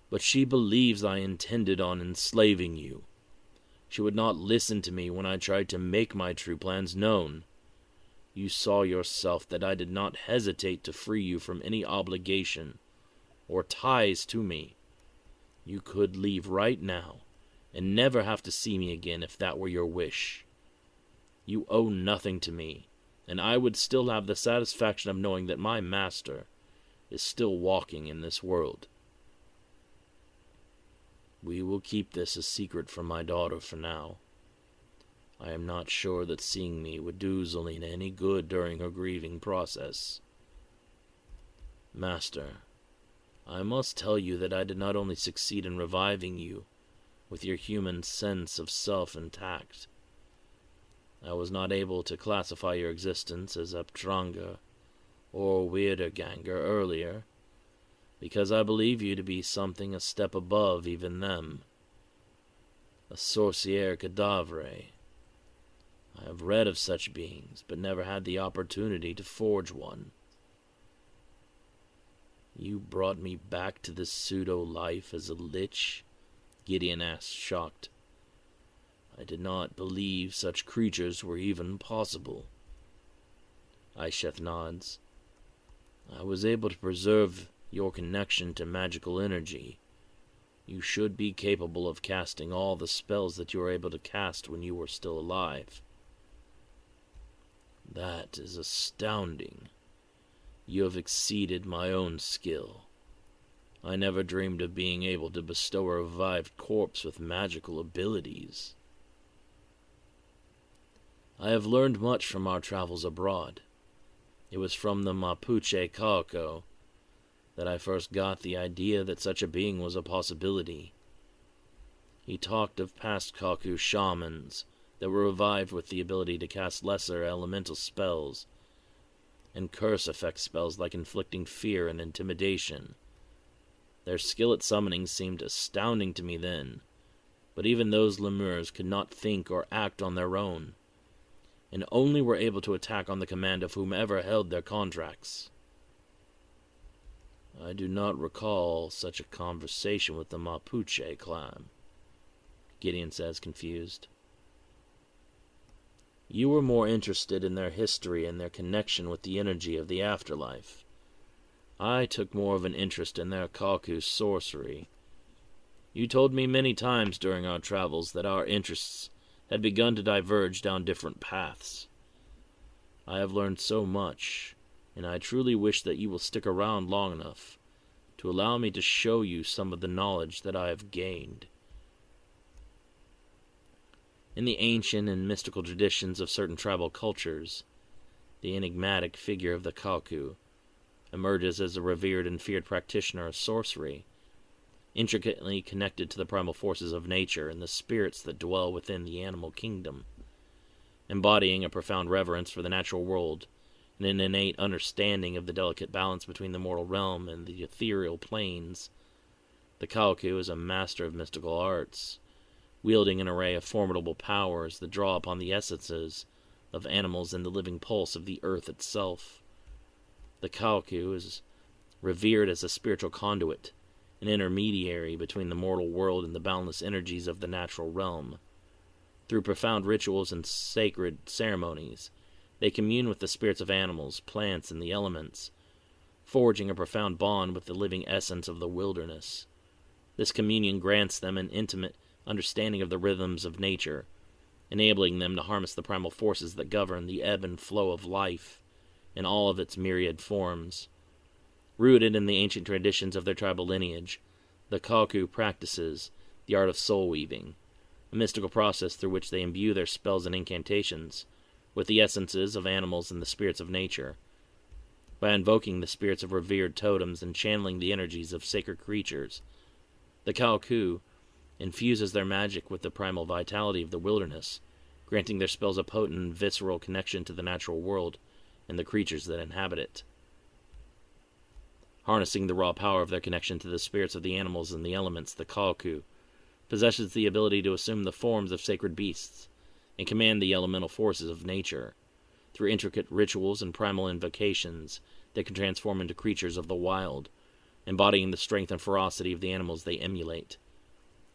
but she believes I intended on enslaving you. She would not listen to me when I tried to make my true plans known. You saw yourself that I did not hesitate to free you from any obligation or ties to me. You could leave right now and never have to see me again if that were your wish. You owe nothing to me, and I would still have the satisfaction of knowing that my master is still walking in this world. We will keep this a secret from my daughter for now. I am not sure that seeing me would do Zelina any good during her grieving process. Master, I must tell you that I did not only succeed in reviving you with your human sense of self intact. I was not able to classify your existence as Abtranga or Weirderganger earlier, because I believe you to be something a step above even them. A sorciere cadavre. I have read of such beings, but never had the opportunity to forge one. You brought me back to this pseudo-life as a lich? Gideon asked, shocked. I did not believe such creatures were even possible. Isheth nods. I was able to preserve your connection to magical energy. You should be capable of casting all the spells that you were able to cast when you were still alive. That is astounding. You have exceeded my own skill. I never dreamed of being able to bestow a revived corpse with magical abilities. I have learned much from our travels abroad. It was from the Mapuche Kako that I first got the idea that such a being was a possibility. He talked of past Kaku shamans that were revived with the ability to cast lesser elemental spells and curse effect spells like inflicting fear and intimidation. Their skill at summoning seemed astounding to me then, but even those lemurs could not think or act on their own, and only were able to attack on the command of whomever held their contracts. I do not recall such a conversation with the Mapuche clan, Gideon says, confused. You were more interested in their history and their connection with the energy of the afterlife. I took more of an interest in their Kaku sorcery. You told me many times during our travels that our interests had begun to diverge down different paths. I have learned so much, and I truly wish that you will stick around long enough to allow me to show you some of the knowledge that I have gained. In the ancient and mystical traditions of certain tribal cultures, the enigmatic figure of the Kaku emerges as a revered and feared practitioner of sorcery, intricately connected to the primal forces of nature and the spirits that dwell within the animal kingdom. Embodying a profound reverence for the natural world and an innate understanding of the delicate balance between the mortal realm and the ethereal planes, the Kaku is a master of mystical arts, wielding an array of formidable powers that draw upon the essences of animals and the living pulse of the earth itself. The Kaku is revered as a spiritual conduit, an intermediary between the mortal world and the boundless energies of the natural realm. Through profound rituals and sacred ceremonies, they commune with the spirits of animals, plants, and the elements, forging a profound bond with the living essence of the wilderness. This communion grants them an intimate understanding of the rhythms of nature, enabling them to harness the primal forces that govern the ebb and flow of life in all of its myriad forms. Rooted in the ancient traditions of their tribal lineage, the Kaku practices the art of soul weaving, a mystical process through which they imbue their spells and incantations with the essences of animals and the spirits of nature. by invoking the spirits of revered totems and channeling the energies of sacred creatures. The Kalku infuses their magic with the primal vitality of the wilderness, granting their spells a potent and visceral connection to the natural world and the creatures that inhabit it. Harnessing the raw power of their connection to the spirits of the animals and the elements, the Kalku possesses the ability to assume the forms of sacred beasts and command the elemental forces of nature. Through intricate rituals and primal invocations, they can transform into creatures of the wild, embodying the strength and ferocity of the animals they emulate.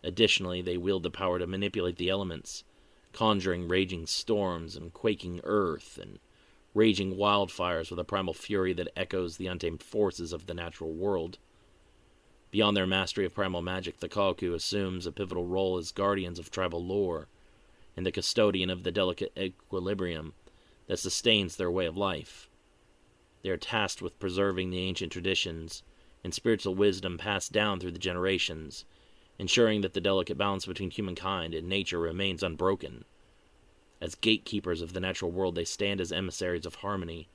Additionally, they wield the power to manipulate the elements, conjuring raging storms and quaking earth, and raging wildfires with a primal fury that echoes the untamed forces of the natural world. Beyond their mastery of primal magic, the Kalku assumes a pivotal role as guardians of tribal lore and the custodian of the delicate equilibrium that sustains their way of life. They are tasked with preserving the ancient traditions and spiritual wisdom passed down through the generations, ensuring that the delicate balance between humankind and nature remains unbroken. As gatekeepers of the natural world, they stand as emissaries of harmony,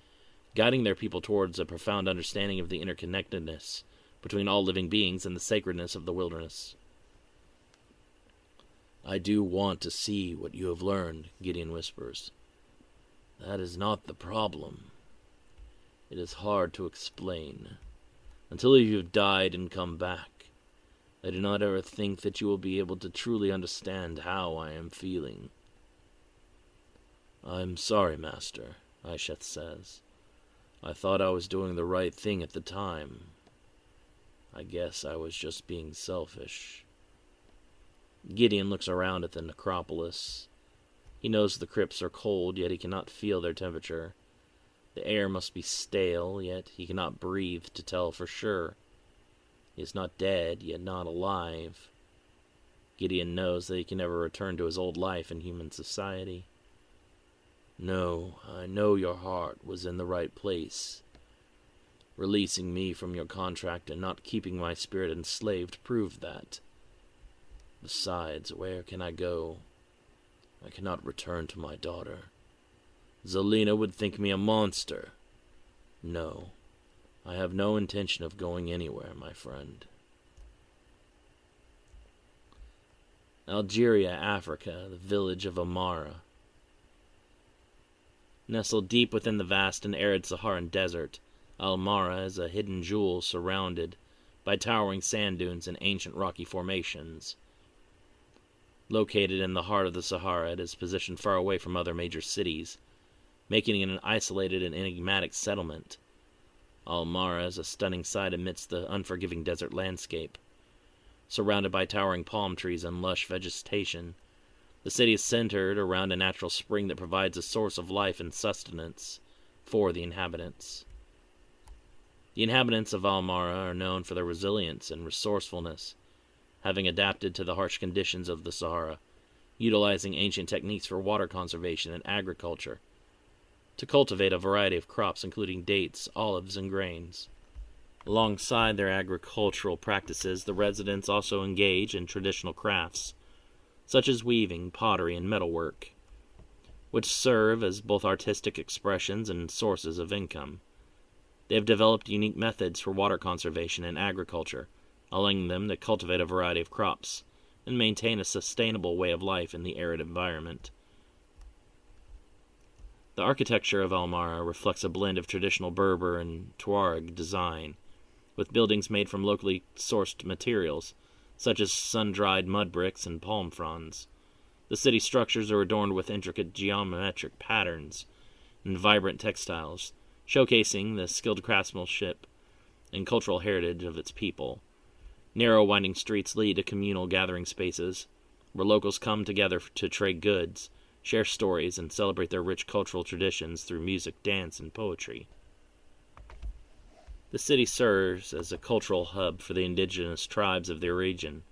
guiding their people towards a profound understanding of the interconnectedness between all living beings and the sacredness of the wilderness. "I do want to see what you have learned," Gideon whispers. "That is not the problem. It is hard to explain. Until you have died and come back, I do not ever think that you will be able to truly understand how I am feeling." "I'm sorry, Master," Aisheth says. "I thought I was doing the right thing at the time. I guess I was just being selfish." Gideon looks around at the necropolis. He knows the crypts are cold, yet he cannot feel their temperature. The air must be stale, yet he cannot breathe to tell for sure. He is not dead, yet not alive. Gideon knows that he can never return to his old life in human society. "No, I know your heart was in the right place. Releasing me from your contract and not keeping my spirit enslaved proved that. Besides, where can I go? I cannot return to my daughter. Zelina would think me a monster. No, I have no intention of going anywhere, my friend." Algeria, Africa, the village of Amara. Nestled deep within the vast and arid Saharan desert, Almara is a hidden jewel surrounded by towering sand dunes and ancient rocky formations. Located in the heart of the Sahara, it is positioned far away from other major cities, making it an isolated and enigmatic settlement. Almara is a stunning sight amidst the unforgiving desert landscape. Surrounded by towering palm trees and lush vegetation, the city is centered around a natural spring that provides a source of life and sustenance for the inhabitants. The inhabitants of Almara are known for their resilience and resourcefulness, having adapted to the harsh conditions of the Sahara, utilizing ancient techniques for water conservation and agriculture, to cultivate a variety of crops including dates, olives, and grains. Alongside their agricultural practices, the residents also engage in traditional crafts, such as weaving, pottery, and metalwork, which serve as both artistic expressions and sources of income. They have developed unique methods for water conservation and agriculture, allowing them to cultivate a variety of crops and maintain a sustainable way of life in the arid environment. The architecture of Almara reflects a blend of traditional Berber and Tuareg design, with buildings made from locally sourced materials, such as sun-dried mud bricks and palm fronds. The city structures are adorned with intricate geometric patterns and vibrant textiles, showcasing the skilled craftsmanship and cultural heritage of its people. Narrow, winding streets lead to communal gathering spaces, where locals come together to trade goods, share stories, and celebrate their rich cultural traditions through music, dance, and poetry. The city serves as a cultural hub for the indigenous tribes of their region,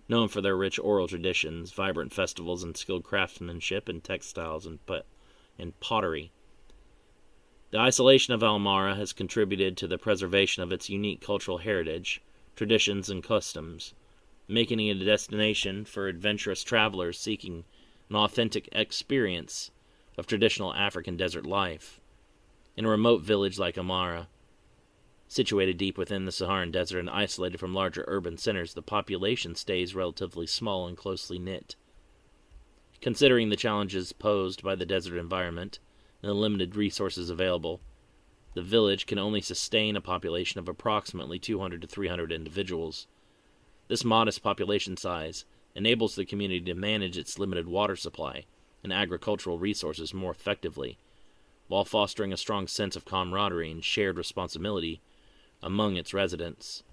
known for their rich oral traditions, vibrant festivals, and skilled craftsmanship in textiles and pottery. The isolation of Almara has contributed to the preservation of its unique cultural heritage, traditions, and customs, making it a destination for adventurous travelers seeking an authentic experience of traditional African desert life. In a remote village like Amara, Situated deep within the Saharan desert and isolated from larger urban centers, the population stays relatively small and closely knit. Considering the challenges posed by the desert environment and the limited resources available, the village can only sustain a population of approximately 200 to 300 individuals. This modest population size enables the community to manage its limited water supply and agricultural resources more effectively, while fostering a strong sense of camaraderie and shared responsibility among its residents.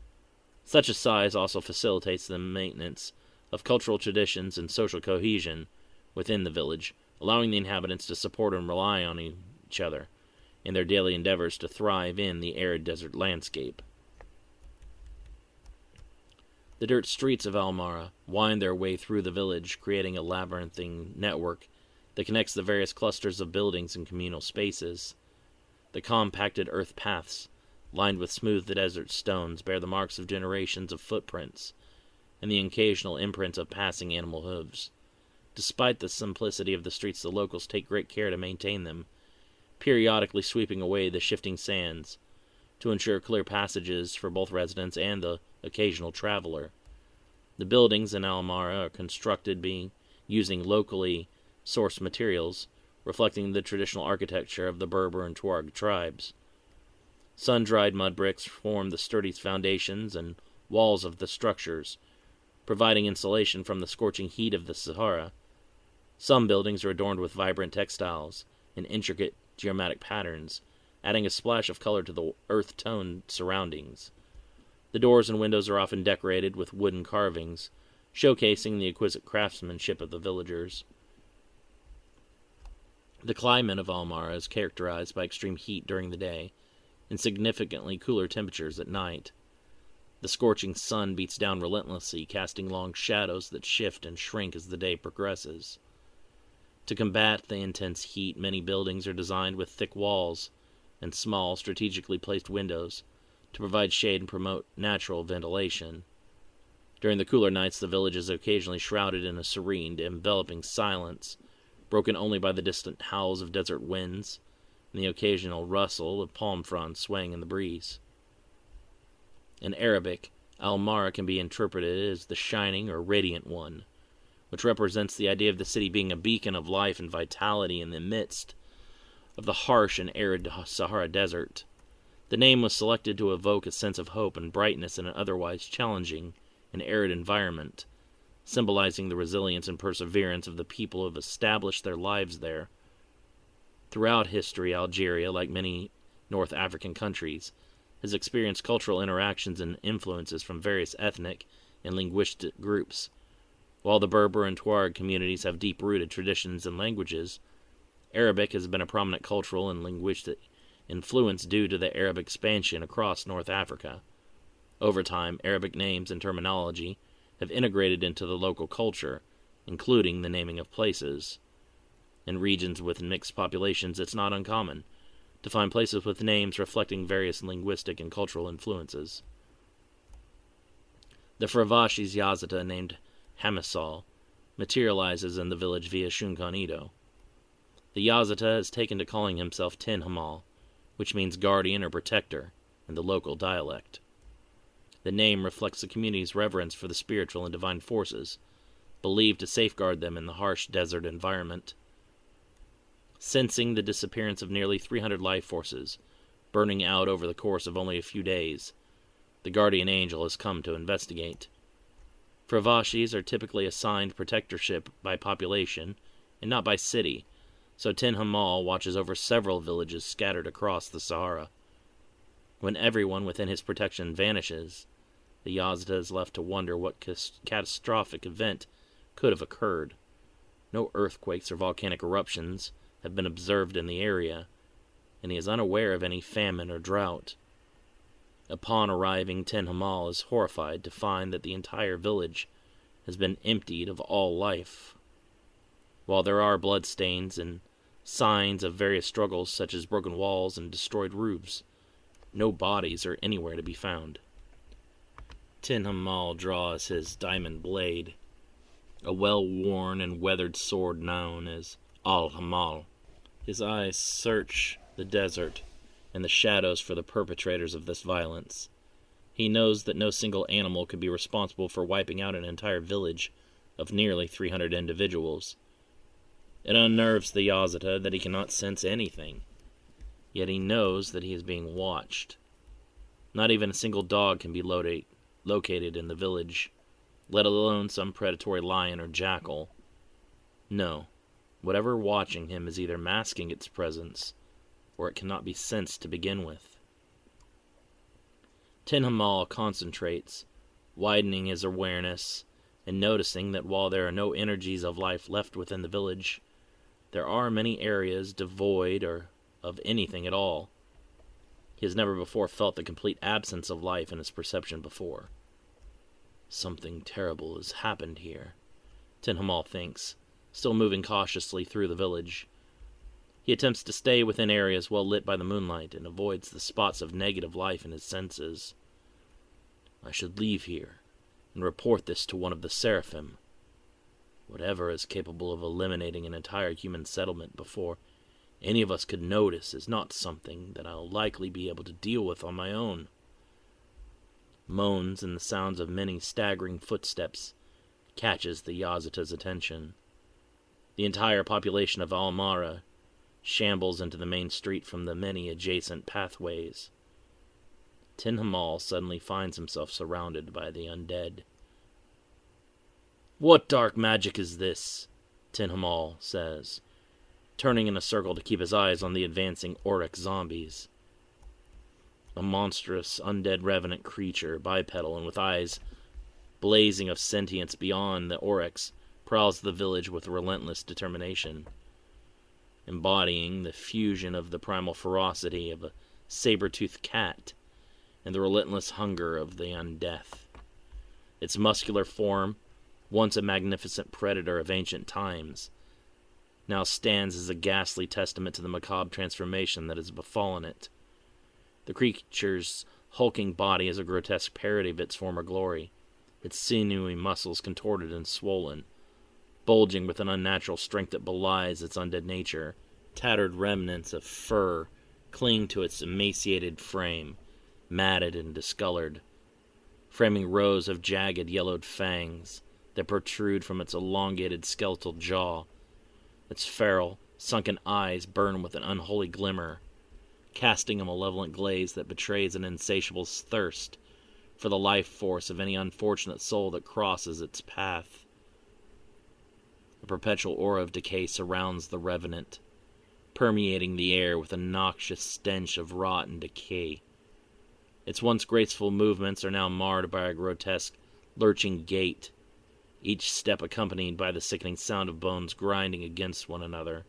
Such a size also facilitates the maintenance of cultural traditions and social cohesion within the village, allowing the inhabitants to support and rely on each other in their daily endeavors to thrive in the arid desert landscape. The dirt streets of Al-Mara wind their way through the village, creating a labyrinthine network that connects the various clusters of buildings and communal spaces. The compacted earth paths, lined with smooth desert stones, bear the marks of generations of footprints and the occasional imprint of passing animal hooves. Despite the simplicity of the streets, the locals take great care to maintain them, periodically sweeping away the shifting sands to ensure clear passages for both residents and the occasional traveler. The buildings in Al-Mara are constructed using locally sourced materials, reflecting the traditional architecture of the Berber and Tuareg tribes. Sun-dried mud bricks form the sturdy foundations and walls of the structures, providing insulation from the scorching heat of the Sahara. Some buildings are adorned with vibrant textiles and intricate geometric patterns, adding a splash of color to the earth-toned surroundings. The doors and windows are often decorated with wooden carvings, showcasing the exquisite craftsmanship of the villagers. The climate of Al-Mara is characterized by extreme heat during the day and significantly cooler temperatures at night. The scorching sun beats down relentlessly, casting long shadows that shift and shrink as the day progresses. To combat the intense heat, many buildings are designed with thick walls and small, strategically placed windows to provide shade and promote natural ventilation. During the cooler nights, the village is occasionally shrouded in a serene, enveloping silence, broken only by the distant howls of desert winds and the occasional rustle of palm fronds swaying in the breeze. In Arabic, Al-Mara can be interpreted as the shining or radiant one, which represents the idea of the city being a beacon of life and vitality in the midst of the harsh and arid Sahara Desert. The name was selected to evoke a sense of hope and brightness in an otherwise challenging and arid environment, symbolizing the resilience and perseverance of the people who have established their lives there. Throughout history, Algeria, like many North African countries, has experienced cultural interactions and influences from various ethnic and linguistic groups. While the Berber and Tuareg communities have deep-rooted traditions and languages, Arabic has been a prominent cultural and linguistic influence due to the Arab expansion across North Africa. Over time, Arabic names and terminology have integrated into the local culture, including the naming of places. In regions with mixed populations, it's not uncommon to find places with names reflecting various linguistic and cultural influences. The Fravashi's Yazata, named Hamisal, materializes in the village via Shunkanido. The Yazata has taken to calling himself Tin Hamal, which means guardian or protector in the local dialect. The name reflects the community's reverence for the spiritual and divine forces, believed to safeguard them in the harsh desert environment. Sensing the disappearance of nearly 300 life forces, burning out over the course of only a few days, the guardian angel has come to investigate. Fravashis are typically assigned protectorship by population and not by city, so Tin Hamal watches over several villages scattered across the Sahara. When everyone within his protection vanishes, the Yazda is left to wonder what catastrophic event could have occurred. No earthquakes or volcanic eruptions have been observed in the area, and he is unaware of any famine or drought. Upon arriving, Tin Hamal is horrified to find that the entire village has been emptied of all life. While there are bloodstains and signs of various struggles such as broken walls and destroyed roofs, no bodies are anywhere to be found. Tin Hamal draws his diamond blade, a well-worn and weathered sword known as Al-Hamal. His eyes search the desert, and the shadows for the perpetrators of this violence. He knows that no single animal could be responsible for wiping out an entire village of nearly 300 individuals. It unnerves the Yazata that he cannot sense anything, yet he knows that he is being watched. Not even a single dog can be located in the village, let alone some predatory lion or jackal. No, whatever watching him is either masking its presence, or it cannot be sensed to begin with. Tin Hamal concentrates, widening his awareness, and noticing that while there are no energies of life left within the village, there are many areas devoid of anything at all. He has never before felt the complete absence of life in his perception before. Something terrible has happened here, Tin Hamal thinks, still moving cautiously through the village. He attempts to stay within areas well lit by the moonlight and avoids the spots of negative life in his senses. I should leave here and report this to one of the Seraphim. Whatever is capable of eliminating an entire human settlement before any of us could notice is not something that I'll likely be able to deal with on my own. Moans and the sounds of many staggering footsteps catches the Yazata's attention. The entire population of Almara shambles into the main street from the many adjacent pathways. Tin Hamal suddenly finds himself surrounded by the undead. "What dark magic is this?" Tin Hamal says, turning in a circle to keep his eyes on the advancing Oryx zombies. A monstrous, undead revenant creature, bipedal and with eyes blazing of sentience beyond the Oryx, prowls the village with relentless determination, embodying the fusion of the primal ferocity of a saber-toothed cat and the relentless hunger of the undeath. Its muscular form, once a magnificent predator of ancient times, now stands as a ghastly testament to the macabre transformation that has befallen it. The creature's hulking body is a grotesque parody of its former glory, its sinewy muscles contorted and swollen, bulging with an unnatural strength that belies its undead nature. Tattered remnants of fur cling to its emaciated frame, matted and discolored, framing rows of jagged yellowed fangs that protrude from its elongated skeletal jaw. Its feral, sunken eyes burn with an unholy glimmer, casting a malevolent glaze that betrays an insatiable thirst for the life force of any unfortunate soul that crosses its path. A perpetual aura of decay surrounds the revenant, permeating the air with a noxious stench of rot and decay. Its once graceful movements are now marred by a grotesque, lurching gait, each step accompanied by the sickening sound of bones grinding against one another.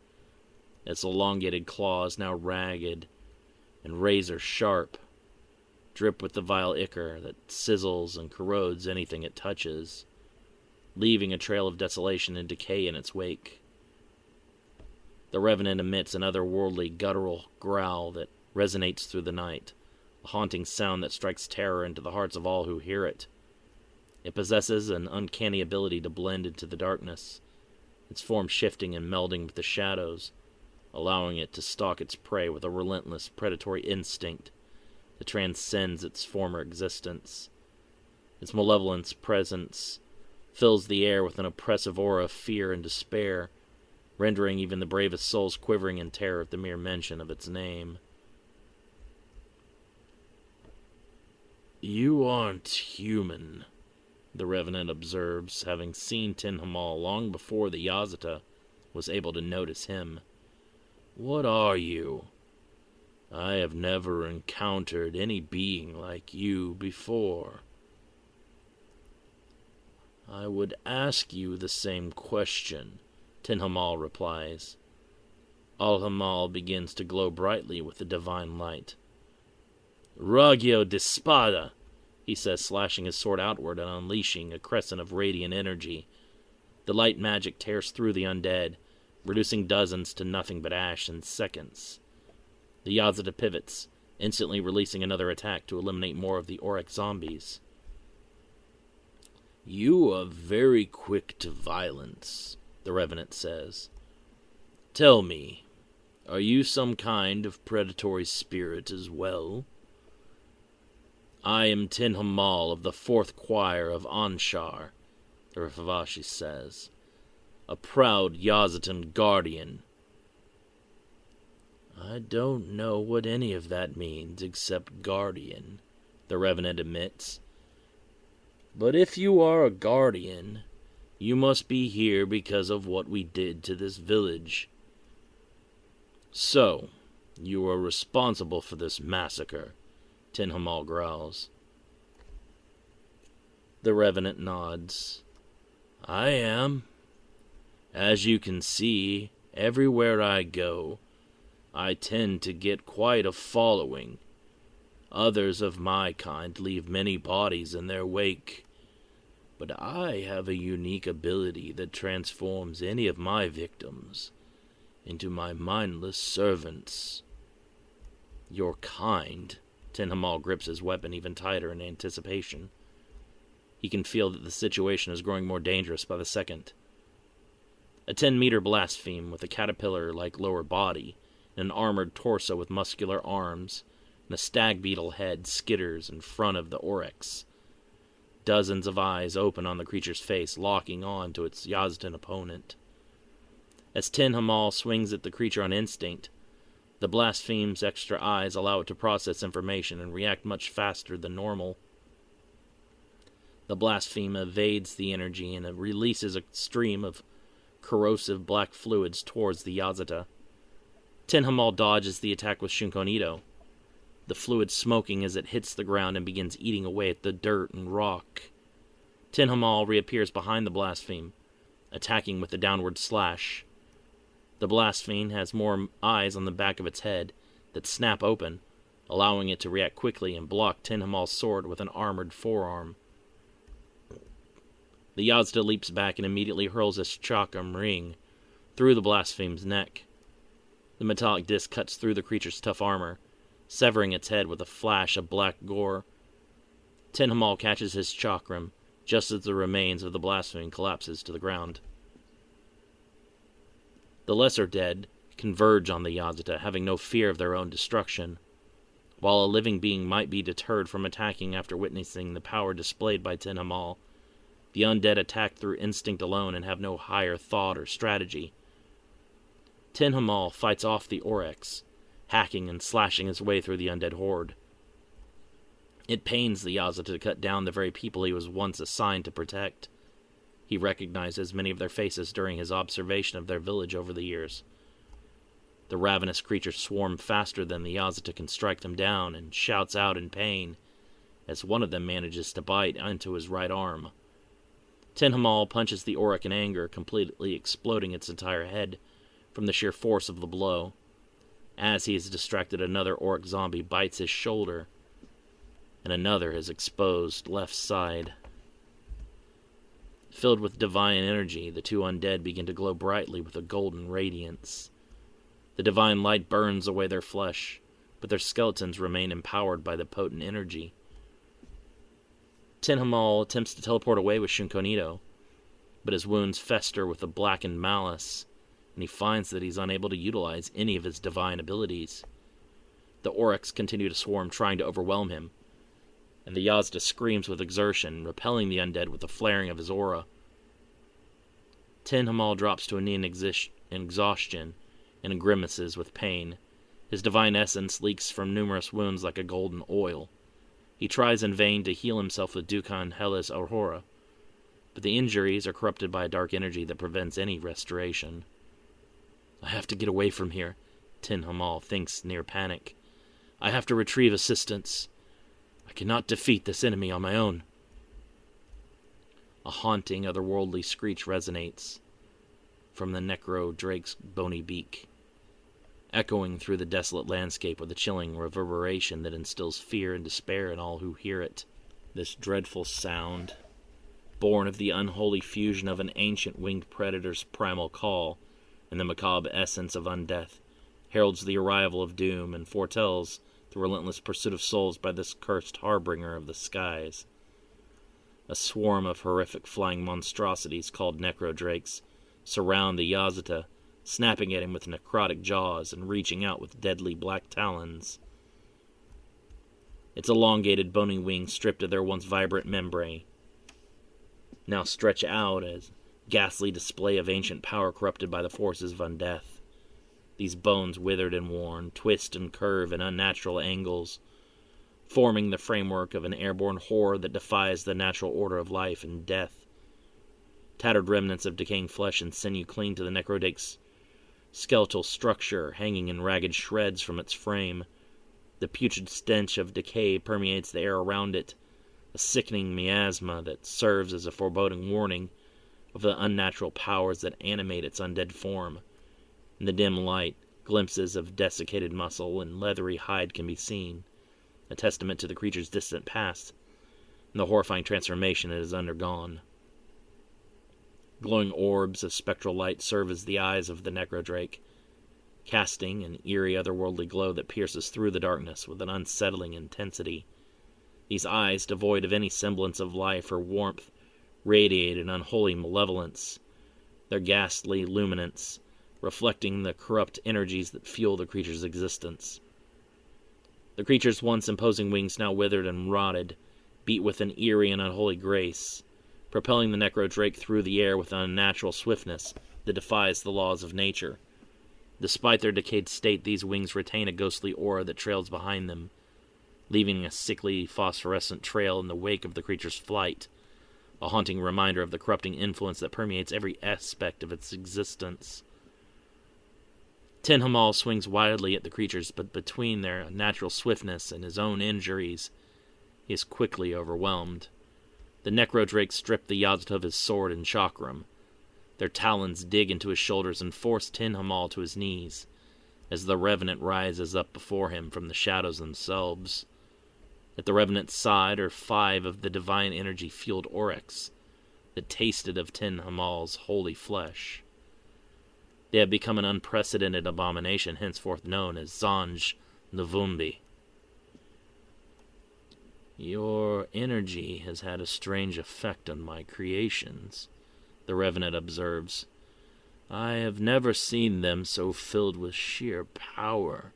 Its elongated claws, now ragged and razor-sharp, drip with the vile ichor that sizzles and corrodes anything it touches, leaving a trail of desolation and decay in its wake. The revenant emits an otherworldly, guttural growl that resonates through the night, a haunting sound that strikes terror into the hearts of all who hear it. It possesses an uncanny ability to blend into the darkness, its form shifting and melding with the shadows, allowing it to stalk its prey with a relentless, predatory instinct that transcends its former existence. Its malevolent presence fills the air with an oppressive aura of fear and despair, rendering even the bravest souls quivering in terror at the mere mention of its name. "You aren't human," the Revenant observes, having seen Tin Hamal long before the Yazata was able to notice him. "What are you? I have never encountered any being like you before." "I would ask you the same question," Tin Hamal replies. Al-Hamal begins to glow brightly with the divine light. "Raggio di Spada," he says, slashing his sword outward and unleashing a crescent of radiant energy. The light magic tears through the undead, reducing dozens to nothing but ash in seconds. The Yazata pivots, instantly releasing another attack to eliminate more of the Oryx zombies. "You are very quick to violence," the Revenant says. "Tell me, Are you some kind of predatory spirit as well? I am Tin Hamal of the 4th Choir of Anshar, the Rifavashi says, a proud Yazatan guardian. I don't know what any of that means except guardian, the Revenant admits. But if you are a guardian, you must be here because of what we did to this village. So, you are responsible for this massacre, Tin Hamal growls. The Revenant nods. I am. As you can see, everywhere I go, I tend to get quite a following. Others of my kind leave many bodies in their wake. But I have a unique ability that transforms any of my victims into my mindless servants. Your kind. Tin Hamal grips his weapon even tighter in anticipation. He can feel that the situation is growing more dangerous by the second. A 10-meter blaspheme with a caterpillar-like lower body, and an armored torso with muscular arms, and a stag beetle head skitters in front of the Oryx. Dozens of eyes open on the creature's face, locking on to its Yazdan opponent. As Tin Hamal swings at the creature on instinct, the blaspheme's extra eyes allow it to process information and react much faster than normal. The blaspheme evades the energy and releases a stream of corrosive black fluids towards the Yazata. Tin Hamal dodges the attack with Shunkonito, the fluid smoking as it hits the ground and begins eating away at the dirt and rock. Tin Hamal reappears behind the blaspheme, attacking with a downward slash. The blaspheme has more eyes on the back of its head that snap open, allowing it to react quickly and block Tin Hamal's sword with an armored forearm. The Yazda leaps back and immediately hurls a chakram ring through the blaspheme's neck. The metallic disc cuts through the creature's tough armor, severing its head with a flash of black gore. Tin Hamal catches his chakram just as the remains of the blaspheme collapses to the ground. The lesser dead converge on the Yazda, having no fear of their own destruction. While a living being might be deterred from attacking after witnessing the power displayed by Tin Hamal, the undead attack through instinct alone and have no higher thought or strategy. Tin Hamal fights off the Oryx, hacking and slashing his way through the undead horde. It pains the Yazda to cut down the very people he was once assigned to protect. He recognizes many of their faces during his observation of their village over the years. The ravenous creatures swarm faster than the Yazda can strike them down and shouts out in pain as one of them manages to bite into his right arm. Tin Hamal punches the Oryx in anger, completely exploding its entire head from the sheer force of the blow. As he is distracted, another Oryx zombie bites his shoulder, and another his exposed left side. Filled with divine energy, the two undead begin to glow brightly with a golden radiance. The divine light burns away their flesh, but their skeletons remain empowered by the potent energy. Tin Hamal attempts to teleport away with Shunkonito, but his wounds fester with a blackened malice, and he finds that he's unable to utilize any of his divine abilities. The Oryx continue to swarm, trying to overwhelm him, and the Yazda screams with exertion, repelling the undead with the flaring of his aura. Tin Hamal drops to a knee in exhaustion and grimaces with pain. His divine essence leaks from numerous wounds like a golden oil. He tries in vain to heal himself with Dukan Hellas Aurora, but the injuries are corrupted by a dark energy that prevents any restoration. I have to get away from here, Tin Hamal thinks near panic. I have to retrieve assistance. I cannot defeat this enemy on my own. A haunting, otherworldly screech resonates from the necro drake's bony beak, echoing through the desolate landscape with a chilling reverberation that instills fear and despair in all who hear it. This dreadful sound, born of the unholy fusion of an ancient winged predator's primal call and the macabre essence of undeath, heralds the arrival of doom and foretells the relentless pursuit of souls by this cursed harbinger of the skies. A swarm of horrific flying monstrosities called necrodrakes surround the Yazata, snapping at him with necrotic jaws and reaching out with deadly black talons. Its elongated bony wings, stripped of their once vibrant membrane, now stretch out as ghastly display of ancient power corrupted by the forces of undeath. These bones, withered and worn, twist and curve in unnatural angles, forming the framework of an airborne horror that defies the natural order of life and death. Tattered remnants of decaying flesh and sinew cling to the necrodake's skeletal structure, hanging in ragged shreds from its frame. The putrid stench of decay permeates the air around it, a sickening miasma that serves as a foreboding warning of the unnatural powers that animate its undead form. In the dim light, glimpses of desiccated muscle and leathery hide can be seen, a testament to the creature's distant past and the horrifying transformation it has undergone. Glowing orbs of spectral light serve as the eyes of the necrodrake, casting an eerie otherworldly glow that pierces through the darkness with an unsettling intensity. These eyes, devoid of any semblance of life or warmth, radiate an unholy malevolence, their ghastly luminance reflecting the corrupt energies that fuel the creature's existence. The creature's once imposing wings, now withered and rotted, beat with an eerie and unholy grace, propelling the necrodrake through the air with an unnatural swiftness that defies the laws of nature. Despite their decayed state, these wings retain a ghostly aura that trails behind them, leaving a sickly phosphorescent trail in the wake of the creature's flight, a haunting reminder of the corrupting influence that permeates every aspect of its existence. Tin Hamal swings wildly at the creatures, but between their natural swiftness and his own injuries, he is quickly overwhelmed. The necrodrake strip the Yazd of his sword and chakram. Their talons dig into his shoulders and force Tin Hamal to his knees, as the Revenant rises up before him from the shadows themselves. At the Revenant's side are 5 of the divine energy-fueled Oryx that tasted of Tin Hamal's holy flesh. They have become an unprecedented abomination, henceforth known as Zanj Nvumbi. Your energy has had a strange effect on my creations, the Revenant observes. I have never seen them so filled with sheer power.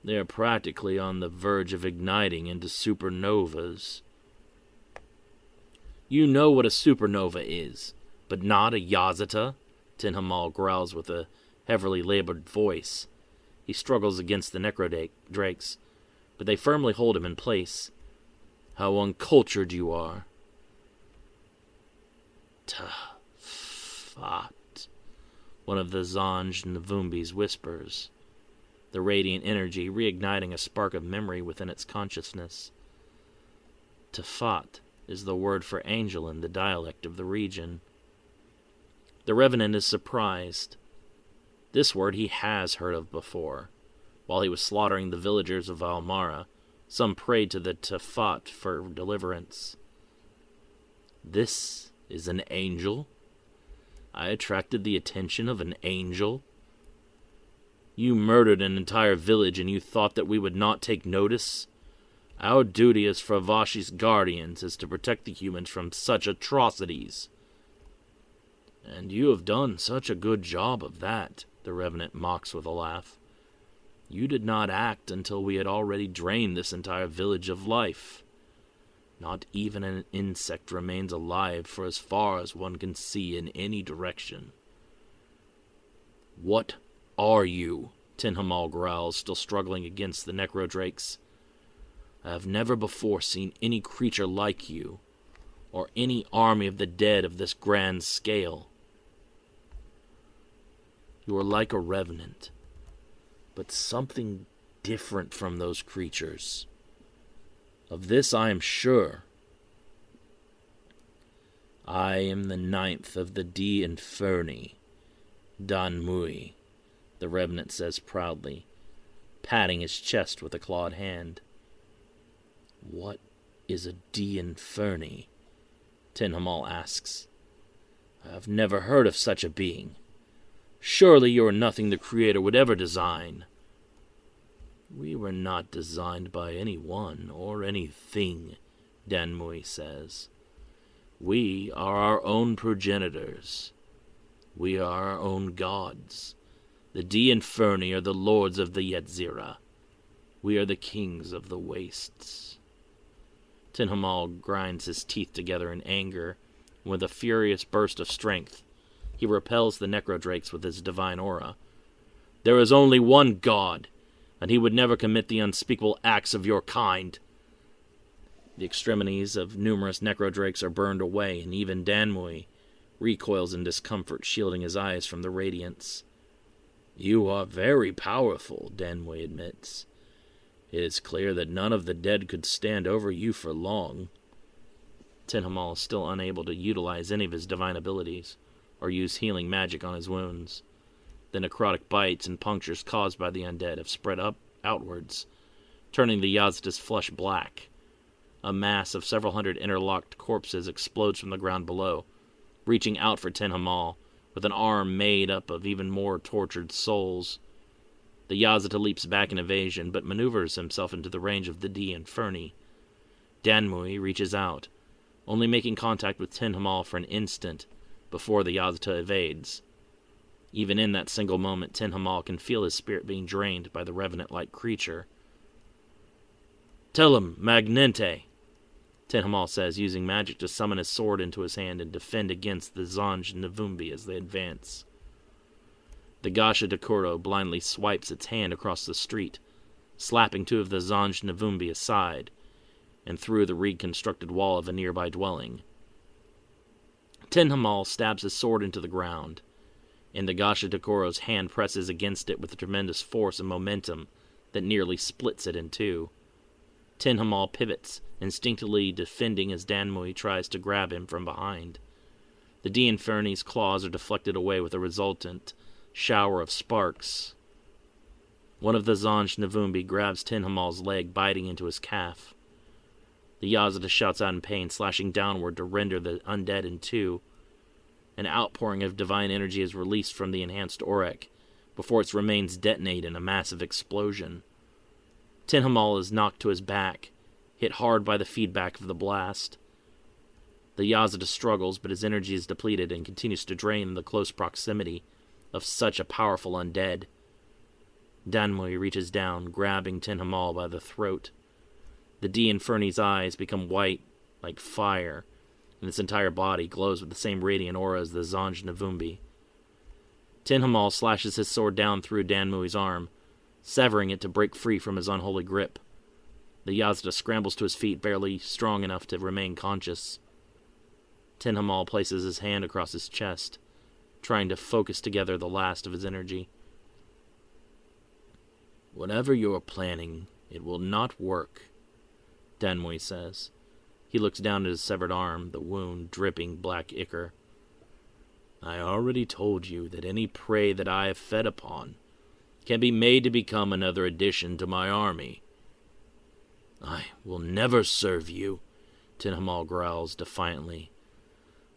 They are practically on the verge of igniting into supernovas. You know what a supernova is, but not a Yazata? Tin Hamal growls with a heavily labored voice. He struggles against the necrodrakes, but they firmly hold him in place. How uncultured you are. Tafat, one of the Zanj Nvumbi's whispers, the radiant energy reigniting a spark of memory within its consciousness. Tafat is the word for angel in the dialect of the region. The Revenant is surprised. This word he has heard of before. While he was slaughtering the villagers of Almara, some prayed to the Tafat for deliverance. This is an angel? I attracted the attention of an angel? You murdered an entire village and you thought that we would not take notice? Our duty as Fravashi's guardians is to protect the humans from such atrocities. And you have done such a good job of that, the Revenant mocks with a laugh. You did not act until we had already drained this entire village of life. Not even an insect remains alive for as far as one can see in any direction. What are you? Tin Hamal growls, still struggling against the necrodrakes. I have never before seen any creature like you, or any army of the dead of this grand scale. You are like a Revenant, but something different from those creatures. Of this I am sure. I am the 9th of the D Inferni, Dan Mui, the Revenant says proudly, patting his chest with a clawed hand. What is a D Inferni? Tin Hamal asks. I have never heard of such a being. Surely you are nothing the Creator would ever design. We were not designed by anyone or anything, Danmui says. We are our own progenitors. We are our own gods. The D Inferni are the lords of the Yetzira. We are the kings of the wastes. Tinhamal grinds his teeth together in anger. With a furious burst of strength, he repels the necrodrakes with his divine aura. There is only one god, and he would never commit the unspeakable acts of your kind. The extremities of numerous necrodrakes are burned away, and even Danmui recoils in discomfort, shielding his eyes from the radiance. You are very powerful, Danmui admits. It is clear that none of the dead could stand over you for long. Tinhamal is still unable to utilize any of his divine abilities, or use healing magic on his wounds. The necrotic bites and punctures caused by the undead have spread outwards, turning the Yazda's flesh black. A mass of several hundred interlocked corpses explodes from the ground below, reaching out for Tinhamal, with an arm made up of even more tortured souls. The Yazda leaps back in evasion, but maneuvers himself into the range of the D Inferni. Danmui reaches out, only making contact with Tinhamal for an instant before the Yazda evades. Even in that single moment, Tinhamal can feel his spirit being drained by the revenant-like creature. Tell him, Magnente, Tinhamal says, using magic to summon his sword into his hand and defend against the Zanj Navumbi as they advance. The Gasha Dekoro blindly swipes its hand across the street, slapping two of the Zanj Navumbi aside and through the reconstructed wall of a nearby dwelling. Tinhamal stabs his sword into the ground, and the Gasha Dekoro's hand presses against it with a tremendous force and momentum that nearly splits it in two. Tinhamal pivots, instinctively defending as Danmui tries to grab him from behind. The D Inferni's claws are deflected away with a resultant shower of sparks. One of the Zanj Navumbi grabs Tinhamal's leg, biting into his calf. The Yazda shouts out in pain, slashing downward to render the undead in two. An outpouring of divine energy is released from the enhanced Auric, before its remains detonate in a massive explosion. Tinhamal is knocked to his back, hit hard by the feedback of the blast. The Yazda struggles, but his energy is depleted and continues to drain in the close proximity of such a powerful undead. Danmui reaches down, grabbing Tinhamal by the throat. The D Inferni's eyes become white like fire, and its entire body glows with the same radiant aura as the Zanj Navumbi. Tinhamal slashes his sword down through Danmui's arm, severing it to break free from his unholy grip. The Yazda scrambles to his feet, barely strong enough to remain conscious. Tinhamal places his hand across his chest, trying to focus together the last of his energy. Whatever you're planning, it will not work, Danmui says. He looks down at his severed arm, the wound dripping black ichor. I already told you that any prey that I have fed upon can be made to become another addition to my army. I will never serve you, Tinhamal growls defiantly.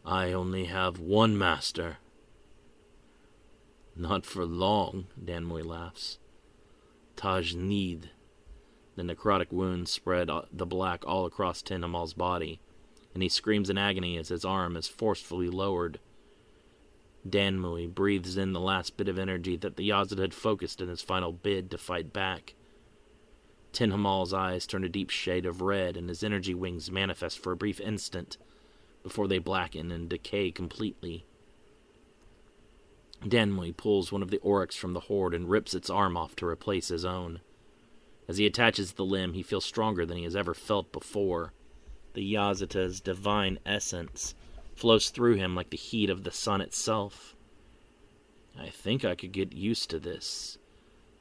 I only have one master. Not for long, Danmui laughs. Tajnid. The necrotic wounds spread the black all across Tinhamal's body, and he screams in agony as his arm is forcefully lowered. Danmui breathes in the last bit of energy that the Yazid had focused in his final bid to fight back. Tinhamal's eyes turn a deep shade of red, and his energy wings manifest for a brief instant before they blacken and decay completely. Danmui pulls one of the Oryx from the horde and rips its arm off to replace his own. As he attaches the limb, he feels stronger than he has ever felt before. The Yazata's divine essence flows through him like the heat of the sun itself. I think I could get used to this.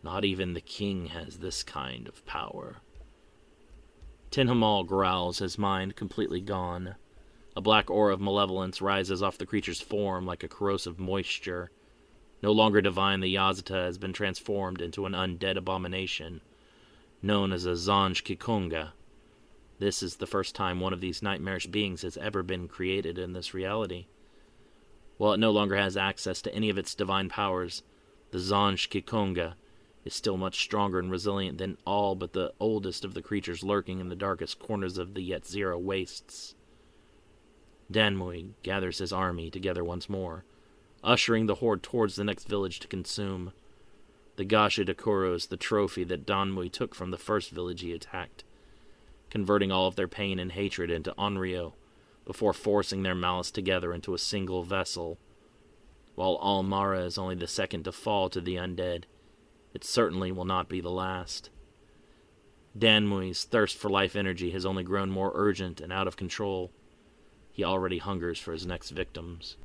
Not even the king has this kind of power. Tinhamal growls, his mind completely gone. A black aura of malevolence rises off the creature's form like a corrosive moisture. No longer divine, the Yazata has been transformed into an undead abomination, known as a Zanj Kikonga. This is the first time one of these nightmarish beings has ever been created in this reality. While it no longer has access to any of its divine powers, the Zanj Kikonga is still much stronger and resilient than all but the oldest of the creatures lurking in the darkest corners of the Yetzira wastes. Danmui gathers his army together once more, ushering the horde towards the next village to consume. The Gashidakuro is the trophy that Danmui took from the first village he attacked, converting all of their pain and hatred into Onryo before forcing their malice together into a single vessel. While Almara is only the second to fall to the undead, it certainly will not be the last. Danmui's thirst for life energy has only grown more urgent and out of control. He already hungers for his next victims.